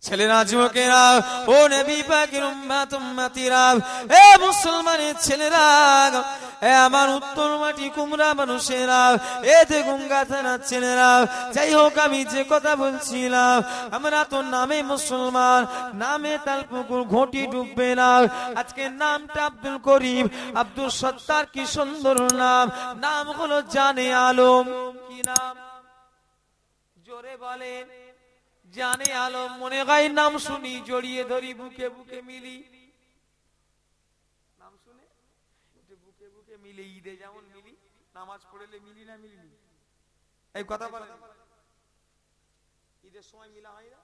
ছেলেরা যুবকেরা ও নবী পাকের উম্মত উম্মতিরা এ মুসলমানের ছেলেরা এ আমার উত্তর মাটি কুমড়া মানুষেরা এতে গঙ্গা থানার ছেলেরা যাই হোক আমি যে কথা বলছিলাম আমরা তো নামে মুসলমান নামে তালপুকুর ঘটি ডুববে না আজকে নামটা আব্দুল করিম আব্দুল সত্তার কি সুন্দর নাম নাম হলো জানে আলম কি নাম জোরে বলেন জানে আলম মনে হয় নাম শুনি জড়িয়ে ধরি বুকে বুকে মিলি নাম শুনে বুকে বুকে মিলি ঈদে যেমন মিলি নামাজ পড়লে মিলি না মিলি এই কথা বলেন ঈদের সময় মিলা হয় না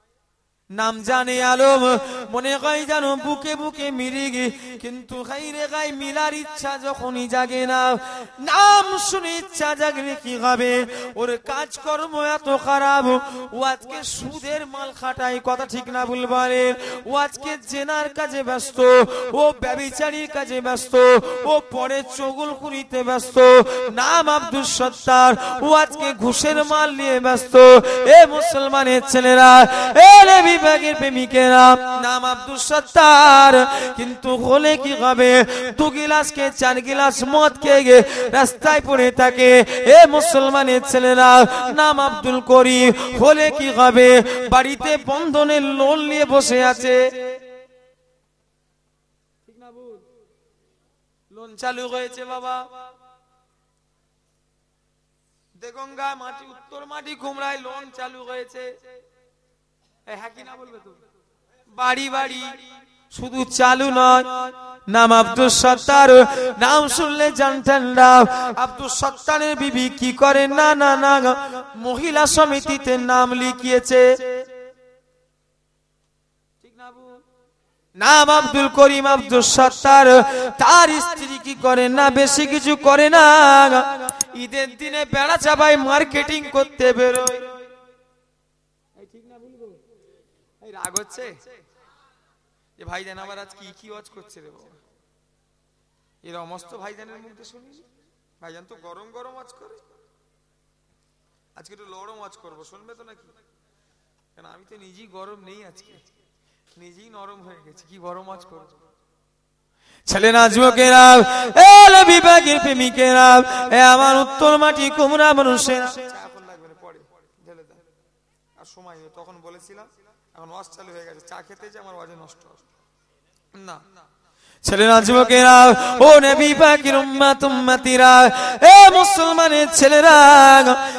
নাম জানে আলম মনে হয় জানো বুকে বুকে মিলি কিন্তু খাইরে গাই মিলার ইচ্ছা যখনই জাগে না নাম শুনে ইচ্ছা জাগলে কি হবে ওর কাজকর্ম এত খারাপ ও আজকে সুদের মাল খাটায় কথা ঠিক না বলবারে ও আজকে জেনার কাজে ব্যস্ত ও ব্যভিচারীর কাজে ব্যস্ত ও পরে চগলখুরিতে ব্যস্ত নাম আব্দুল সত্তার ও আজকে ঘুষের মাল নিয়ে ব্যস্ত এ মুসলমানের ছেলেরা এ নবী পাকের প্রেমিকেরা নাম আব্দুল সত্তার কিন্তু হলে কি হবে দু গিলাসকে চার গিলাস মদ খেয়ে রাস্তায় পড়ে থাকে এ মুসলমানের ছেলেরা নাম আব্দুল করিম হলে কি হবে বাড়িতে বন্ধনের লোন নিয়ে বসে আছে ঠিক না বল লোন চালু হয়েছে বাবা দেগঙ্গা মাটি উত্তর মাটি কুমড়ায় লোন চালু হয়েছে হ্যাঁ কি না বলবে তো বাড়ি বাড়ি শুধু চালু নয় নাম আব্দুল সত্তার নাম শুনলে জানতেন না আব্দুল সত্তারের বিবি কি করে না না না মহিলা সমিতিতে নাম লিখিয়েছে ঠিক না নাম আব্দুল করিম আব্দুল সত্তার তার স্ত্রী কি করে না বেশি কিছু করে না ঈদের দিনে বেড়া চাবাই মার্কেটিং করতে বেরোয় ঠিক না বলবো এই রাগ হচ্ছে যে ভাইজান আবার আজ কি ওয়াজ করছে রে বাবা এর সমস্ত ভাইজানের মধ্যে শুনি ভাইজান তো গরম গরম ওয়াজ করে আজকে একটু লড়ম ওয়াজ করবো শুনবে তো নাকি কারণ আমি তো নিজেই গরম নেই আজকে নিজেই নরম হয়ে গেছি কি গরম ওয়াজ করবো ছেলেরা যুবকেরা এ নবী পাকের প্রেমিকেরা এ আমার উত্তর মাটি কুমড়া মানুষেরা এখন লাগবে না পরে ঢেলে দাও আর সময় তখন বলেছিলাম এখন ওয়াজ চালু হয়ে গেছে চা খেতে যে আমার ওয়াজ নষ্ট না ছেলেরা যুবকেরা ও নবী পাকের উম্মত উম্মতিরা এ মুসলমানের ছেলেরা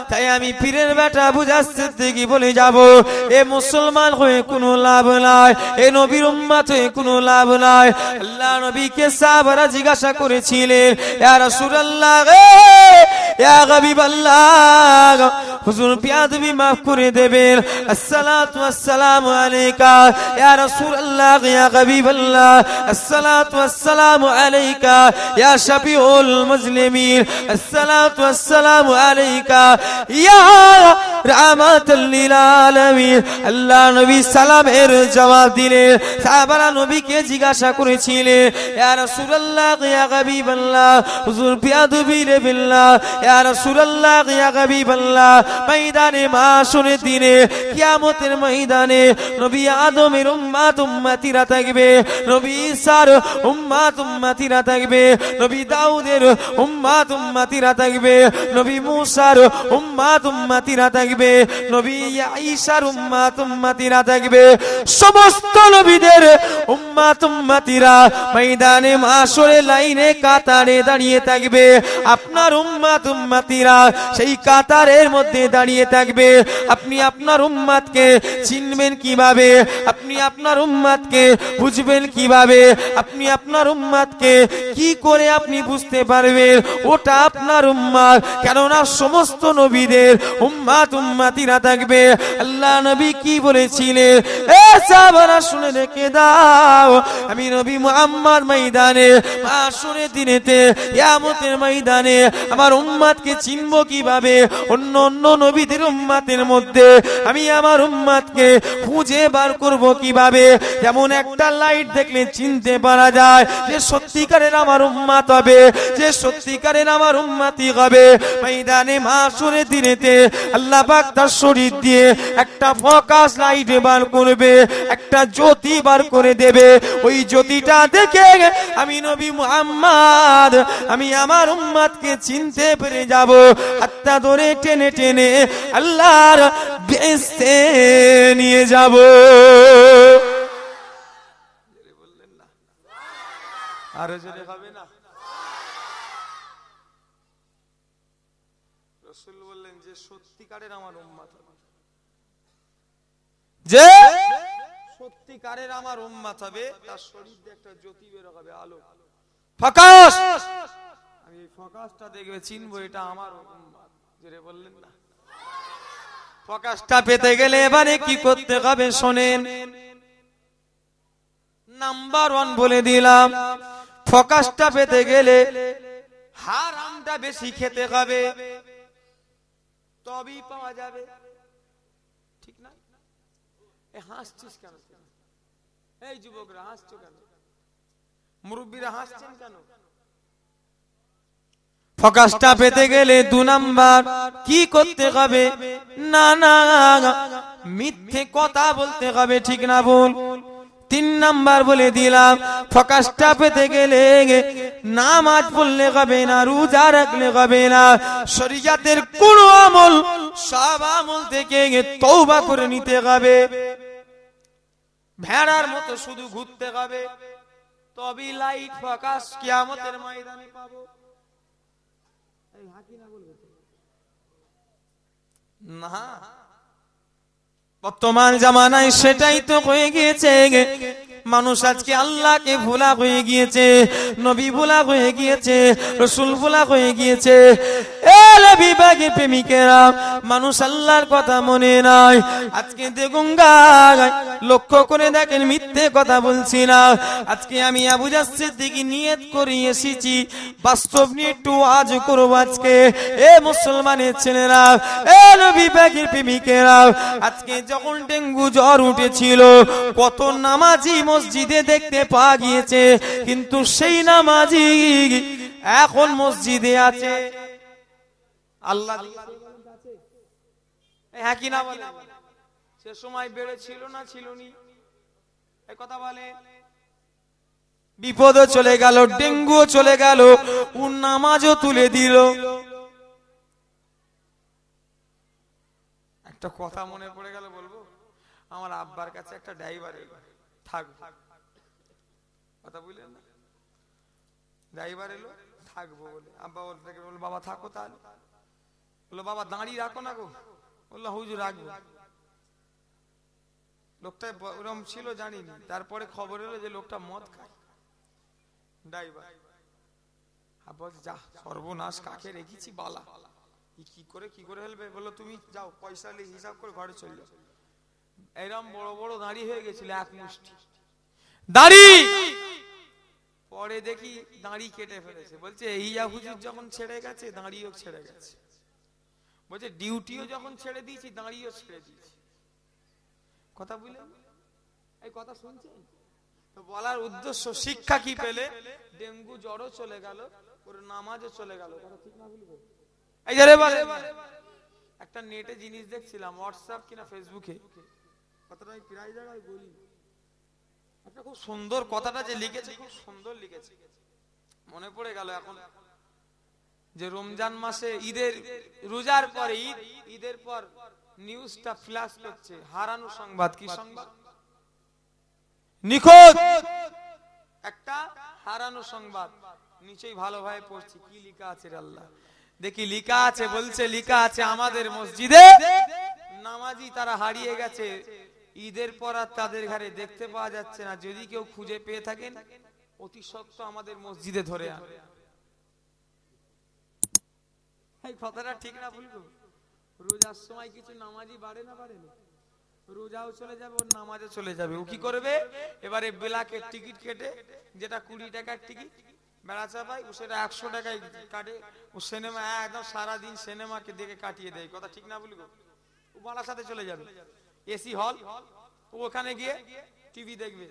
তাই আমি পীরের বেটা বুঝাতে দেখি বলে যাব এ মুসলমান হয়ে কোনো লাভ নাই এ নবীর উম্মত হয়ে কোনো লাভ নাই আল্লাহ নবীকে সাহাবারা জিজ্ঞাসা করেছিলেন ইয়া রাসূলুল্লাহ ইয়া হাবিবাল্লাহ হুজুর বিয়াদবি maaf করে দেবেন আসসালাতু ওয়াসসালামু আলাইকা ইয়া রাসূলুল্লাহ ইয়া হাবিবাল্লাহ আসসালাতু والسلام عليك يا شفيع المسلمين الصلاة والسلام عليك يا رحمة للعالمين الله নবী সালামের জবাব দিলেন সাহাবারা নবীকে জিজ্ঞাসা করেছিলেন ইয়া রাসূলুল্লাহ ইয়া হাবিবাল্লাহ হুজুর বিয়াদবি বিল্লাহ ইয়া রাসূলুল্লাহ ইয়া হাবিবাল্লাহ ময়দানে মাশরের দিনে কিয়ামতের ময়দানে নবী আদমের উম্মত উম্মতিরা থাকবে নবী ঈসার উম্মত উম্মতিরা থাকবে নবী দাউদের উম্মত উম্মতিরা থাকবে নবী মুসার উম্মত উম্মতিরা থাকবে নবী ঈসার উম্মত উম্মতিরা থাকবে সমস্ত নবীদের উম্মত উম্মতিরা ময়দানে মাশরে লাইনে কাতারে দাঁড়িয়ে থাকবে আপনার উম্মত উম্মতিরা সেই কাতারের মধ্যে দাঁড়িয়ে থাকবে আপনি আপনার উম্মতকে চিনবেন কিভাবে আপনি আপনার উম্মতকে বুঝবেন কিভাবে আপনি আপনার উম্মতকে কি করে আপনি বুঝতে পারবেন ওটা আপনার উম্মত কেননা সমস্ত নবীদের উম্মত উম্মতিরা থাকবে আল্লাহ নবী কি বলেছিলেন এ সাহাবারা শুনে রেখে দাও আমি নবী মুহাম্মদ ময়দানে মাশরের দিনেতে কিয়ামতের ময়দানে আমার উম্মতকে চিনব কিভাবে অন্য অন্য নবীদের উম্মতের মধ্যে আমি আমার উম্মতকে খুঁজে বার করব কিভাবে যেমন একটা লাইট দেখলে চিনতে পারা যায় যে সত্যিকারের আমার উম্মত হবে যে সত্যিকারের আমার উম্মতি হবে ময়দানে মাশরের দিনেতে আল্লাহ পাক তার শরীর দিয়ে একটা ফোকাস লাইট বার করবে একটা জ্যোতি বার করে দেবে। ওই জ্যোতিটা দেখে আমি নবী মুহাম্মদ আমি আমার উম্মতকে চিনতে পেরে যাব। হাতটা ধরে টেনে টেনে আল্লাহর বেহেশতে নিয়ে যাব। বললেন না আরো জোরে হবে না? রাসূল বললেন যে সত্যিকারের আমার উম্মত হবে, যে সত্যিকারের আমার উম্মত হবে, তার শরীর দিয়ে একটা জ্যোতি বের হবে, আলো, ফোকাস। আমি এই ফোকাসটা দেখবে চিনবো এটা আমার উম্মত। জোরে বললেন না? ফোকাসটা পেতে গেলে এবারে কি করতে হবে শোনেন। নাম্বার 1 বলে দিলাম, ফোকাসটা পেতে গেলে হারামটা বেশি খেতে হবে, তবেই পাওয়া যাবে। ঠিক না? এই হাসছিস কেন? এই যুবকরা হাসছো কেন? মুরব্বীরা হাসছেন কেন? ফোকাসটা পেতে গেলে 2 নাম্বার কি করতে হবে? না না মিথ্যে কথা বলতে হবে, ঠিক না বল? 3 নাম্বার বলে দিলাম, ফোকাসটা পেতে গেলে নামাজ পড়লে হবে না, রোজা রাখলে হবে না, শরীয়তের কোন আমল সব আমল থেকে তওবা করে নিতে হবে, ভেড়ার মতো শুধু ঘুরতে হবে, তবেই লাইট ফোকাস কিয়ামতের ময়দানে পাবো। এই হাকি না বলবে না, বর্তমান জামানায় সেটাই তো হয়ে গিয়েছে। মানুষ আজকে আল্লাহকে ভোলা হয়ে গিয়েছে, নবী ভোলা হয়ে গিয়েছে, রাসূল ভোলা হয়ে গিয়েছে। এলে বিভাগের প্রেমিকেরা মানুষ আল্লাহর কথা মনে নাই। আজকে দেখুন লক্ষ্য করে দেখেন, মিথ্যে কথা বলছি না। আজকে আমি আবু জাহল সিদ্দিকী নিয়ত করে এসেছি, বাস্তব নিয়ে একটু আজ করব আজকে। এ মুসলমানের ছেলেরা, এ বিভাগের প্রেমিকেরা, আজকে যখন ডেঙ্গু জ্বর উঠেছিল কত নামাজি মসজিদে দেখতে পাওয়া গিয়েছে, কিন্তু সেই নামাজি এখন মসজিদে আছে। আল্লাহ হ্যাঁ কি না বলে? সে সময় বেড়ে ছিল না ছিলনি? এই কথা বলে। বিপদও চলে গেল, ডেঙ্গুও চলে গেল, ও নামাজও তুলে দিল। একটা কথা মনে পড়ে গেল, বলবো? আমার আব্বার কাছে একটা ড্রাইভার এলো, থাকবো, কথা বুঝলেন না? ড্রাইভার এলো থাকবো বলে, আব্বা বলল বাবা থাকো। তাহলে বললো বাবা দাঁড়িয়ে রাখো না গো। বললো হুজুর রাখবো। লোকটা ওরকম ছিল জানিনি, তারপরে খবর এলো যে লোকটা মদ খায়। ড্রাইভার আব্বা যা সর্বনাশ, কাকে রেখেছি বালা, কি করে হেলবে? বললো তুমি যাও, পয়সা নিয়ে হিসাব করে ঘরে চলে যাও। এরকম বড় বড় দাড়ি হয়ে গেছিল, এক মুষ্টি দাড়ি। পরে দেখি দাড়ি কেটে ফেলেছে। বলছে ইয়া হুজুর যখন ছেড়ে গেছে দাড়িও ছেড়ে গেছে। বলছে ডিউটিও যখন ছেড়ে দিয়েছি দাড়িও ছেড়ে দিয়েছি। কথা বুঝলেন? এই কথা শুনছেন তো? বলার উদ্দেশ্য, শিক্ষা কি পেলে? ডেঙ্গু জ্বরও চলে গেল, ওর নামাজও চলে গেল। কথা ঠিক না বলবো? এই যে বলে একটা নেটে জিনিস দেখছিলাম, হোয়াটসঅ্যাপ কিনা ফেসবুকে, কথাটা আমি প্রায় জায়গায় বলি। একটা খুব সুন্দর কথাটা যে লিখেছে, খুব সুন্দর লিখেছে, মনে পড়ে গেল এখন। যে রমজান মাসে ঈদের রোজার পরে ঈদের পর নিউজটা ফ্ল্যাশ করছে, হারানো সংবাদ। কি সংবাদ? নিখোঁজ একটা হারানো সংবাদ। নিচেই ভালোভাবে পড়ছি কি লেখা আছে রে আল্লাহ, দেখি লেখা আছে, বলছে লেখা আছে আমাদের মসজিদে নামাজি তারা হারিয়ে গেছে, ঈদের পর আর তাদের ঘরে দেখতে পাওয়া যাচ্ছে না। যদি কেউ খুঁজে পেয়ে থাকেন অতি সত্ত্বর আমাদের মসজিদে ধরে আনবে। এই কথাটা ঠিক না বলবো? রোজার সময় কিছু নামাজি বাড়ে না বাড়ে না? রোজাও চলে যাবে, ওর নামাজে চলে যাবে। ও কি করবে? এবারে বেলাকের টিকিট কেটে, যেটা 20 টাকার টিকিট বেড়া চাপায়, ও সেটা 100 টাকায় কাটে। ও সিনেমা একদম সারাদিন সিনেমাকে দেখে কাটিয়ে দেয়। কথা ঠিক না বলবো? ও বাড়ার সাথে চলে যাবে এসি হল, ও ওখানে গিয়ে টিভি দেখবে।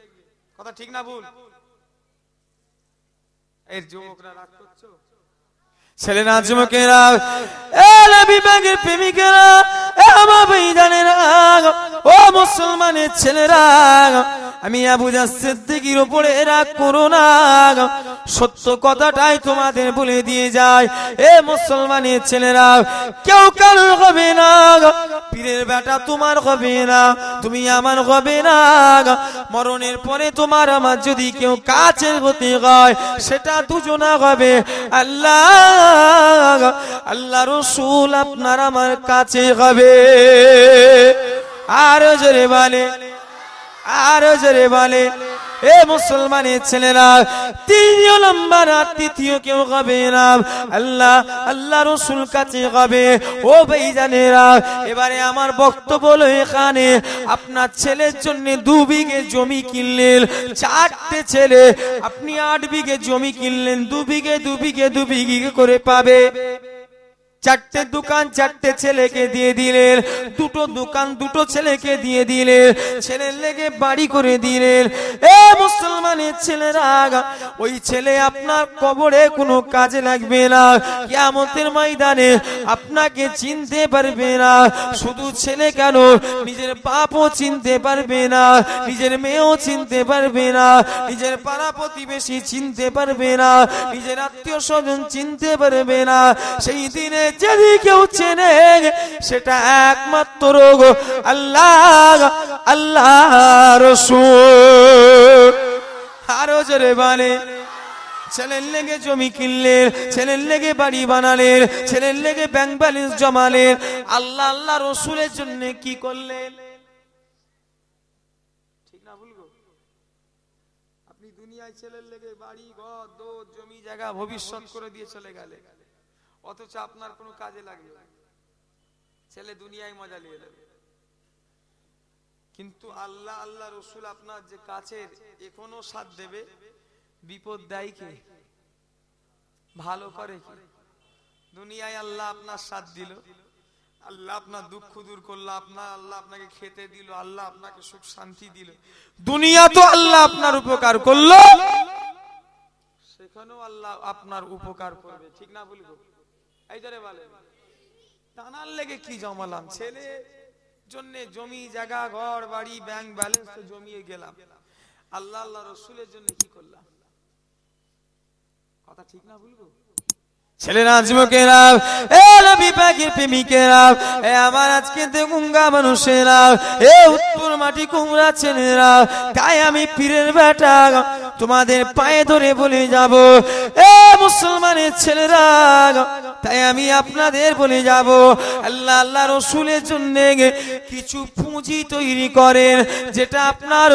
কথা ঠিক না ভুল? এর যুবকরা রাগ করছো? ছেলেরা যুবকেরা, এ নবী পাকের প্রেমিকেরা, এ আমার ভাইজানেরা, ও মুসলমানের ছেলেরা, আমি আবু জাহল সিদ্দিকীর উপরে রাগ করো না, সত্য কথাটাই তোমাদের বলে দিয়ে যায়। এ মুসলমানের ছেলেরা, কেউ কারোর হবে না, পীরের বেটা তোমার হবে না, তুমি আমার হবে না, মরণের পরে তোমার আমার যদি কেউ কাছের হতে হয় সেটা দুজনা হবে আল্লাহ, আল্লাহ রাসূল আপনার আমার কাছে হবে। আরো জোরে বলে, আরো জোরে বলে। এ মুসলমানের ছেলেরা, তৃতীয় নম্বর আর তৃতীয় কেউ হবে না, আল্লাহ আল্লাহ রাসূল কাছে হবে। ও ভাইজানেরা, এবারে আমার বক্তব্য হলো এখানে, আপনার ছেলের জন্য 2 বিঘে জমি কিনলেন, 4টে ছেলে, আপনি 8 বিঘে জমি কিনলেন, 2 বিঘে 2 বিঘে 2 বিঘে করে পাবে। 4টে দোকান 4টে ছেলেকে দিয়ে দিলেন, 2টো দোকান 2টো ছেলেকে দিয়ে দিলেন, ছেলের লেগে বাড়ি করে দিলেন। এ মুসলমানের ছেলেরা, ওই ছেলে আপনার কবরে কোনো কাজে লাগবে না, কিয়ামতের ময়দানে আপনাকে চিনতে পারবে না। শুধু ছেলে কেন, নিজের বাপও চিনতে পারবে না, নিজের মেয়েও চিনতে পারবে না, নিজের পাড়া প্রতিবেশী চিনতে পারবে না, নিজের আত্মীয় স্বজন চিনতে পারবে না। সেই দিনে যদি কেউ চেনে সেটা একমাত্র আল্লাহ আল্লাহ রাসূল। আরো জোরে বলে। ছেলের লেগে জমি কিনলেন, ছেলের লেগে বাড়ি বানালেন, ছেলের লেগে ব্যাংক ব্যালেন্স জমালেন, আল্লাহ আল্লাহ রাসূলের জন্য কি করলেন? ঠিক না ভুলগো? আপনি দুনিয়ায় ছেলের লেগে বাড়ি ঘর দৌড় জমি জায়গা ভবিষ্যৎ করে দিয়ে চলে গেলেন, অথচ আপনার কোনো কাজে লাগবে না, ছেলে দুনিয়ায় মজা নিয়ে নেবে। কিন্তু আল্লাহ আল্লাহ রাসূল আপনার যে কাছের, এখনো সাথ দেবে, বিপদ দেয় কে? ভালো করে কি? দুনিয়ায় আল্লাহ আপনার সাথ দিল, আল্লাহ আপনার দুঃখ দূর করলো, আল্লাহ আপনাকে খেতে দিল, আল্লাহ আপনাকে সুখ শান্তি দিল, দুনিয়া তো আল্লাহ আপনার উপকার করলো, সেখানেও আল্লাহ আপনার উপকার করবে। ঠিক না বলবো? এই ধরে বলে টানার লেগে কি জমালাম, ছেলে জন্য জমি জায়গা ঘর বাড়ি ব্যাংক ব্যালেন্স তো জমিয়ে গেলাম, আল্লাহ আল্লাহ রাসূলের জন্য কি করলাম? কথা ঠিক না বলবো? ছেলেরা যুবকেরা, এ নবী পাকের প্রেমিকেরা, এ আমার আজকে গুঙ্গা মানুষেরা, এ উত্তর মাটি কুমড়া ছেলেরা, তাই আমি পীরের বেটা তোমাদের পায়ে ধরে বলে যাব, এ মুসলমানের ছেলেরা, তাই আমি আপনাদের বলে যাব, আল্লাহ আল্লাহ রাসূলের জন্য কিছু পুঁজি তৈরি করেন, যেটা আপনার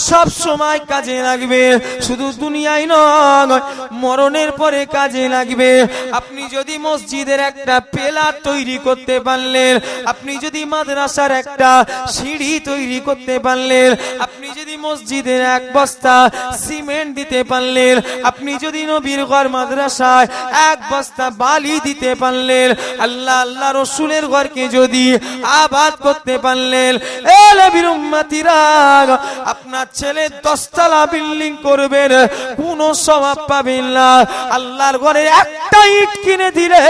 সব সময় কাজে লাগবে, শুধু দুনিয়ায় নয় মরণের পরে কাজে লাগবে। আপনি যদি মসজিদের একটা পিলার তৈরি করতে পারলেন, আপনি যদি মাদ্রাসার একটা সিঁড়ি তৈরি করতে পারলেন, আপনি যদি মসজিদের 1 বস্তা সিমেন্ট দিতে পারলেন, আপনি যদি নবীর ঘর মাদ্রাসায় 1 বস্তা বালি দিতে পারলেন, আল্লাহ আল্লাহ রাসূলের ঘরকে যদি আবাদ করতে পারলেন, এ নবীর উম্মতিরা, আপনার ছেলে 10 তলা বিল্ডিং করবেন, কোনো সওয়াব পাবেন না। আল্লাহর ঘরের একটা ইট কিনে দিলে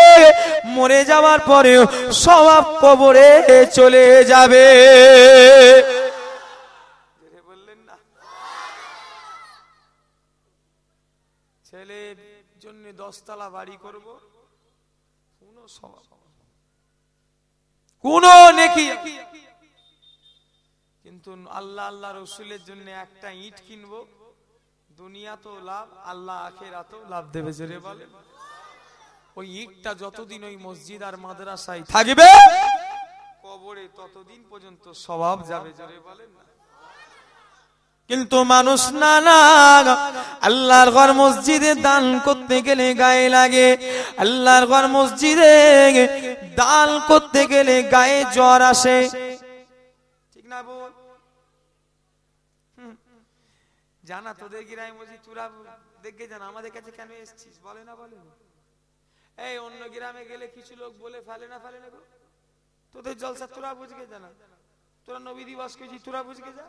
মরে যাওয়ার পরে সওয়াব কবরে চলে যাবে। বললেন না, ছেলের জন্য 10 তলা বাড়ি করব, কোনো সওয়াব, কোনো নেকি, কিন্তু আল্লাহ আল্লাহ রাসূলের জন্য একটা ইট কিনবো, দুনিয়া তো লাভ, আল্লাহ আখিরাতেও লাভ দেবে। জোরে বলেন। ওই ইটটা যতদিন ওই মসজিদ আর মাদ্রাসায় থাকবে, কবরে ততদিন পর্যন্ত সওয়াব যাবে। জোরে বলেন না। কিন্তু মানুষ না না, আল্লাহর ঘর মসজিদে দান করতে গেলে গায়ে লাগে, আল্লাহর ঘর মসজিদে দান করতে গেলে গায়ে জ্বর আসে। ঠিক না বল? জানা তোদের গ্রামে মসজিদ, তোরা দেখে জানা আমাদের কাছে কেন এসেছিস? বলে না বলে না? এই অন্য গ্রামে গেলে কিছু লোক বলে ফেলে না ফেলে না গো, তোদের জলসা তোরা বুঝকে জানা, তোরা নবী দিবস করছিস, তোরা বুঝকে যা,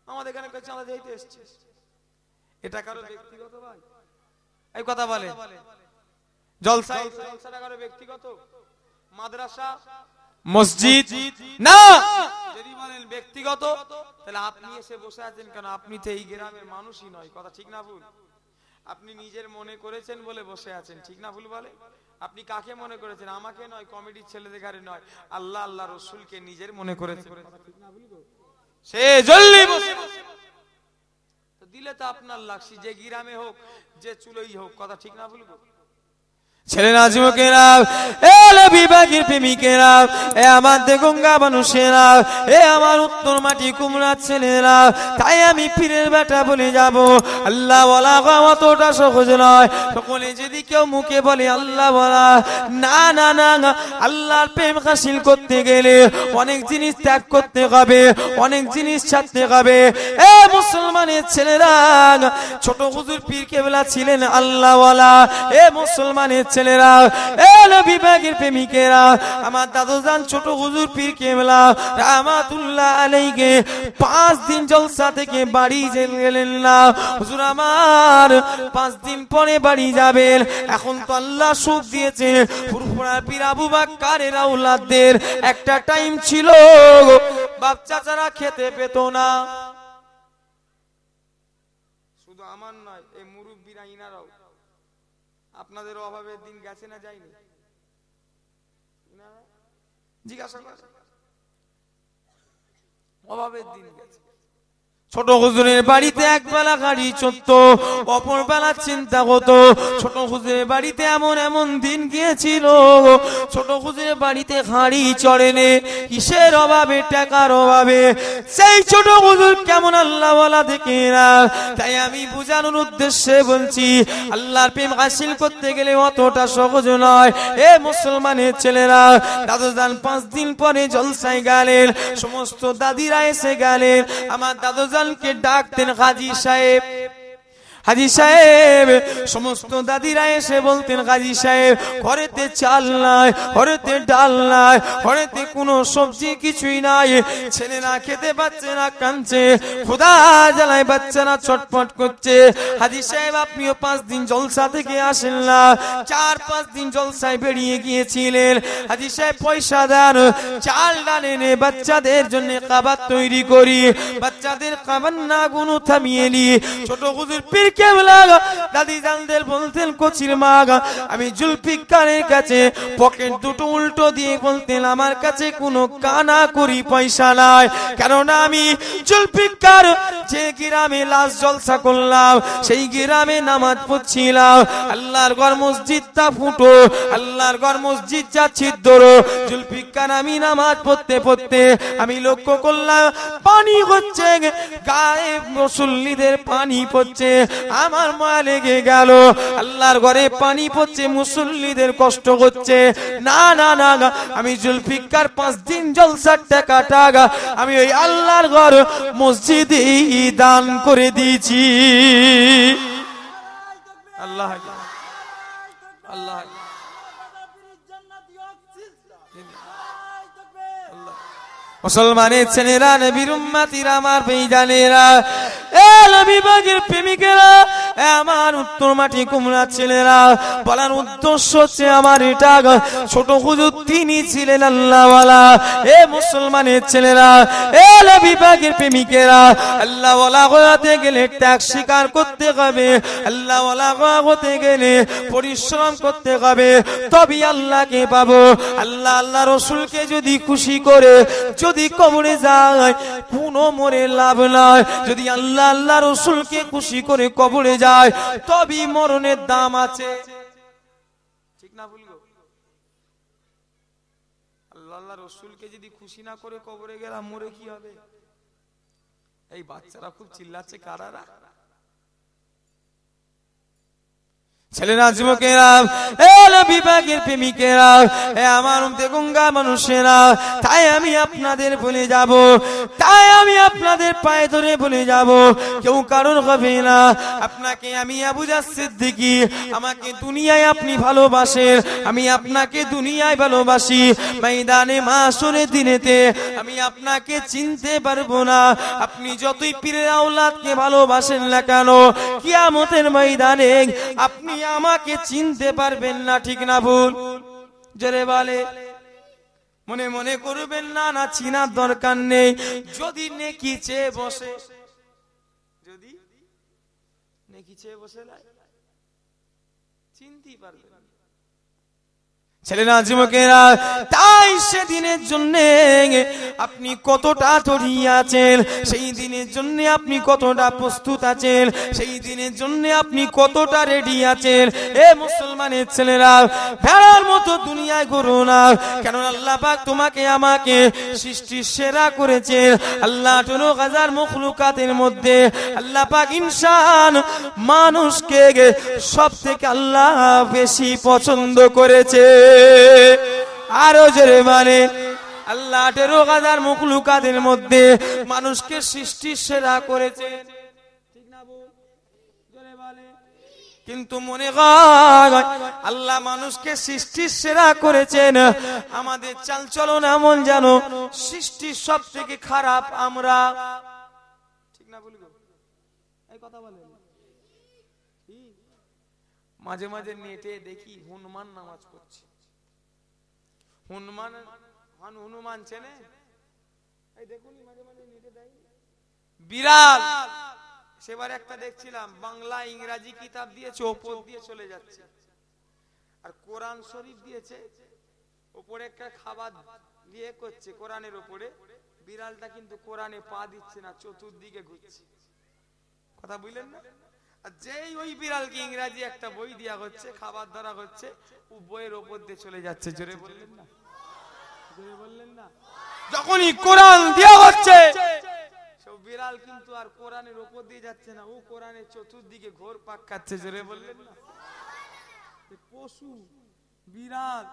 আমাদের এখানে কাছে আমরা যেতে এসেছিস। এটা কারো ব্যক্তিগত ভাই? এই কথা বলে জলসা জলসাটা করে ব্যক্তিগত, মাদ্রাসা, মসজিদ না। যদি বলেন ব্যক্তিগত, তাহলে আপনি এসে বসে আছেন কেন? আপনি তো এই গ্রামের মানুষই নয়, কথা ঠিক না ভুল? আপনি নিজের মনে করেছেন বলে বসে আছেন, ঠিক না ভুল বলে? আপনি কাকে মনে করেছেন? আমাকে নয়, কমিটির ছেলেদের ঘরে নয়, আল্লাহ আল্লাহ রসুলকে নিজের মনে করেছেন, সে জলদি বসে তো দিলে তো আপনার লাগছে, যে গ্রামে হোক, যে চুলোই হোক, কথা ঠিক না ভুল? ছেলেরা, যুবকেরা, এলে বিভাগের প্রেমিকেরা, এ আমার দেগঙ্গা মানুষেরা, এ আমার উত্তর মাটি কুমড়া ছেলেরা, তাই আমি পীরের বেটা বলে যাব, আল্লাহ বলা অতটা সহজ নয়। সকলে যদি কেউ মুখে বলে আল্লাহ বলা, না না না, আল্লাহর প্রেম হাসিল করতে গেলে অনেক জিনিস ত্যাগ করতে হবে, অনেক জিনিস ছাড়তে হবে। এ মুসলমানের ছেলেরা, ছোট হুজুর পীর কেবলা ছিলেন আল্লাহ বলা। এ মুসলমানের ছেলেরা, এ নবী পাকের প্রেমিকেরা, আমার দাদুজান ছোট হুজুর পীর কেবলা রাহমাতুল্লাহ আলাইহি 5 দিন জলসা থেকে বাড়ি গেলেন না। হুজুর আমার 5 দিন পরে বাড়ি যাবেন। এখন তো আল্লাহ সুখ দিয়েছে, ফুরফুরা পীর আবু বাক্কারের আওলাদদের একটা টাইম ছিল বাপ চাচারা খেতে পেত না। শুধু আমার নয়, এই মুরব্বীরা ইনারাও, আপনাদের অভাবের দিন গেছে না যায়নি? জিজ্ঞাসা করেন, অভাবের দিন গেছে। ছোট হুজুরের বাড়িতে একবেলা গাড়ি চলত, অপর বেলা চিন্তা হতো। ছোট হুজুরের বাড়িতে এমন এমন দিন গিয়েছিল, ছোট হুজুরের বাড়িতে হাঁড়ি চড়েনে, কিসের অভাবে? টাকার অভাবে। সেই ছোট হুজুর কেমন আল্লাহ ওয়ালা দেখে না। তাই আমি বুঝানোর উদ্দেশ্যে বলছি, আল্লাহর প্রেম হাসিল করতে গেলে অতটা সহজ নয়। এ মুসলমানের ছেলেরা, দাদুজান 5 দিন পরে জলসায় গেলেন, সমস্ত দাদিরা এসে গেলেন। আমার দাদুজান কে ডাকতেন হাজী সাহেব, হাজী সাহেব। সমস্ত দাদিরা এসে বলতেন, হাজী সাহেব ঘরেতে চাল নাই, ঘরেতে ডাল নাই, ঘরেতে কোনো সবজি কিছুই নাই, ছেলেরা খেতে পাচ্ছে না, কাঁদছে, খোদা জ্বালায় বাচ্চারা ছটফট করছে। হাজী সাহেব আপনিও 5 দিন জলসা থেকে আসেন না, 4-5 দিন জলসায় বেরিয়ে গিয়েছিলেন। হাজী সাহেব পয়সা দেন, চাল ডাল এনে বাচ্চাদের জন্য খাবার তৈরি করি, বাচ্চাদের খাবার না গুনো থামিয়ে নি। ছোট হুজুর পীর কেবলা দাদি জানদের বলতেন, কচির মা আমি জুলফিকারের কাছে পকেট দুটো উল্টো দিয়ে বলতেন, আমার কাছে কোনো কানা করি পয়সা নাই, কেননা আমি জুলফিকার যে গ্রামে লাশ জলসা করলাম সেই গ্রামে নামাজ পড়ছিলাম। আল্লাহর ঘর মসজিদটা ফুটো, আল্লাহর ঘর মসজিদ যা ছিদ্র। জুলফিকার আমি নামাজ পড়তে পড়তে আমি লক্ষ্য করলাম পানি হচ্ছে গায়ে, মুসল্লিদের পানি পড়ছে, আমার মায়া লেগে গেল। আল্লাহর ঘরে পানি পড়ছে, মুসল্লিদের কষ্ট হচ্ছে। না না না, আমি জুলফিকার 5 দিন জলসার টাকা আমি ওই আল্লাহর ঘর মসজিদে দান করে দিয়েছি। আল্লাহ আল্লাহ মুসলমানের ছেলেরা, নবীর উম্মতিরা, আমার বেঈমানেরা, এ নবী পাকের প্রেমিকেরা, আমার উত্তর মাটি কুমড়া ছেলেরা, বলার উদ্দেশ্য হচ্ছে আমার এটা, ছোট হুজুর তিনি ছিলেন আল্লাহওয়ালা। এ মুসলমানের ছেলেরা, এ নবী পাকের প্রেমিকেরা, আল্লাহওয়ালা হতে গেলে ত্যাগ স্বীকার করতে হবে, আল্লাহওয়ালা হতে গেলে পরিশ্রম করতে হবে, তবেই আল্লাহকে পাবো। আল্লাহ আল্লাহ রসুলকে যদি খুশি করে যদি কবরে যায় কোনো মরে লাভ নাই, যদি আল্লাহ আল্লাহ রসুলকে খুশি করে কবরে যায় তবেই মরণের দাম আছে, ঠিক না ভুল? আল্লাহ আল্লাহ রসুলকে যদি খুশি না করে কবরে গেলাম, মরে কি হবে? এই বাচ্চারা খুব চিল্লাচ্ছে, কারারা? ছেলেরা, যুবকেরা, এ নবী পাকের প্রেমিকেরা, এ আমার দেগঙ্গা মানুষেরা, তাই আমি আপনাদের বলে যাব, তাই আমি আপনাদের পায়ে ধরে বলে যাব, কেউ কারণ হবে না। আপনাকে আমি আবু জাফর সিদ্দিকী, আমাকে দুনিয়ায় আপনি ভালোবাসেন, আমি আপনাকে দুনিয়ায় ভালোবাসি, ময়দানে মাশরের দিনেতে আমি আপনাকে চিনতে পারবো না। আপনি যতই পীরের আওলাদকে ভালোবাসেন না কেন, কিয়ামতের ময়দানে আপনি আমাকে চিনতে পারবেন না, ঠিক না ভুল? জোরে বলে। মনে মনে করবেন না, না চিনার দরকার নেই। যদি নেকি চেয়ে বসে, যদি নেকি চেয়ে বসে চিনতেই পারবেন ছেলেরা, যুবকেরা। তাই সেদিনের জন্য আপনি কতটা তৈরি আছেন, সেই দিনের জন্য আপনি কতটা প্রস্তুত আছেন, সেই দিনের জন্য আপনি কতটা রেডি আছেন। এ মুসলমানের ছেলেরা, ভেড়ার মতো দুনিয়ায় ঘুরো না, কেন আল্লাহ পাক তোমাকে আমাকে সৃষ্টির সেরা করেছেন। আল্লাহ 18,000 মখলুকাতের মধ্যে আল্লাহ পাক ইনসান মানুষকে সব থেকে আল্লাহ বেশি পছন্দ করেছে। আরো জোরে মানে, আল্লাহ 18,000 মখলুকাতের মধ্যে মানুষকে সৃষ্টির সেরা করেছে, ঠিক না বল? জোরে বলে। কিন্তু মনে হয় আল্লাহ মানুষকে সৃষ্টির সেরা করেছেন, আমাদের চালচলন এমন যেন সৃষ্টির সব থেকে খারাপ আমরা, ঠিক না বলবো? এই কথা বলেন। মাঝে মাঝে নেটে দেখি হনুমান নামাজ পড়ছে। হনুমান চেনে? এই দেখুন মাঝে মাঝে নেটে দেয় বিড়াল। সেবার একটা দেখছিলাম, বাংলা ইংরেজি কিতাব দিয়েছে, ওপর দিয়ে চলে যাচ্ছে, আর কোরআন শরীফ দিয়েছে ওপরে একটা খাবার দিয়ে করছে কোরআনের ওপরে। বিড়ালটা কিন্তু কোরআনে পা দিচ্ছে না, চতুর্দিকে ঘুরছে। কথা বুঝলেন না? যেই ওই বিড়ালকে ইংরেজি একটা বই দেয়া হচ্ছে, খাবার ধরা হচ্ছে, ও বইয়ের ওপর দিয়ে চলে যাচ্ছে। জোরে বললেন না? জোরে বললেন না? যখনই কোরআন দেয়া হচ্ছে, সব বিড়াল কিন্তু আর কোরআনের ওপর দিয়ে যাচ্ছে না, ও কোরআনের চতুর্দিকে ঘোর পাক খাচ্ছে। জোরে বললেন না? পশু বিড়াল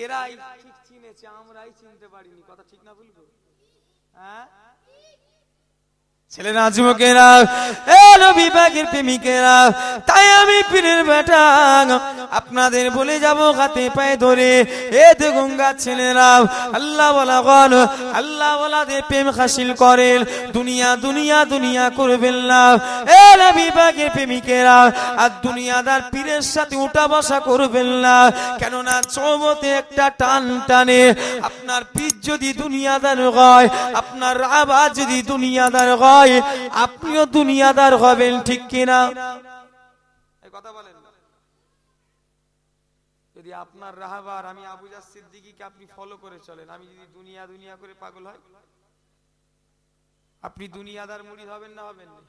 এরাই ঠিক চিনেছে, আমরাই চিনতে পারিনি। কথা ঠিক না বলবো? হ্যাঁ ছেলেরা, যুবকেরা, এ নবী পাকের প্রেমিকেরা, তাই আমি পীরের বেটা আপনাদের বলে যাব হাতে পায়ে ধরে, এ গঙ্গা ছেলেরা, আল্লাহ ওয়ালা গণ, আল্লাহ ওয়ালাদের প্রেম হাসিল করেন, দুনিয়া দুনিয়া দুনিয়া করবেন না। এ নবী পাকের প্রেমিকেরা, আর দুনিয়াদার পীরের সাথে উঠা বসা করবেন না, কেননা চৌবতে একটা টান টানে। আপনার পীর যদি দুনিয়াদার হয়, আপনার আওয়াজ যদি দুনিয়াদার হয়, আপনিও দুনিয়াদার হবেন, ঠিক কিনা? এই কথা বলেন। যদি আপনার রাহবার আমি আবু জার সিদ্দিকীকে আপনি ফলো করে চলেন, আমি যদি দুনিয়া দুনিয়া করে পাগল হয়, আপনি দুনিয়াদার মুরিদ হবেন না হবেন না?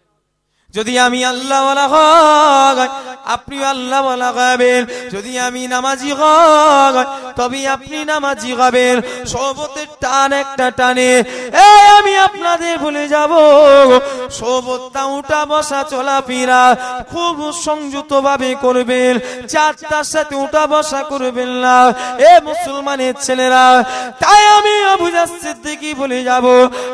যদি আমি আল্লাহ ওয়ালা হই, আপনি আল্লাহ ওয়ালা হবেন। যদি আমি নামাজি হই, তবে আপনি নামাজি হবেন। সোহবতের টান একটা টানে। এই আমি আপনাদের বলে যাব, সোহবতটা উঠা বসা চলাফেরা খুব সংযত ভাবে করবেন, চারটার সাথে উঠা বসা করবেন না, এ মুসলমানের ছেলেরা। তাই আমি আবু জার সিদ্দিকী বলে যাব,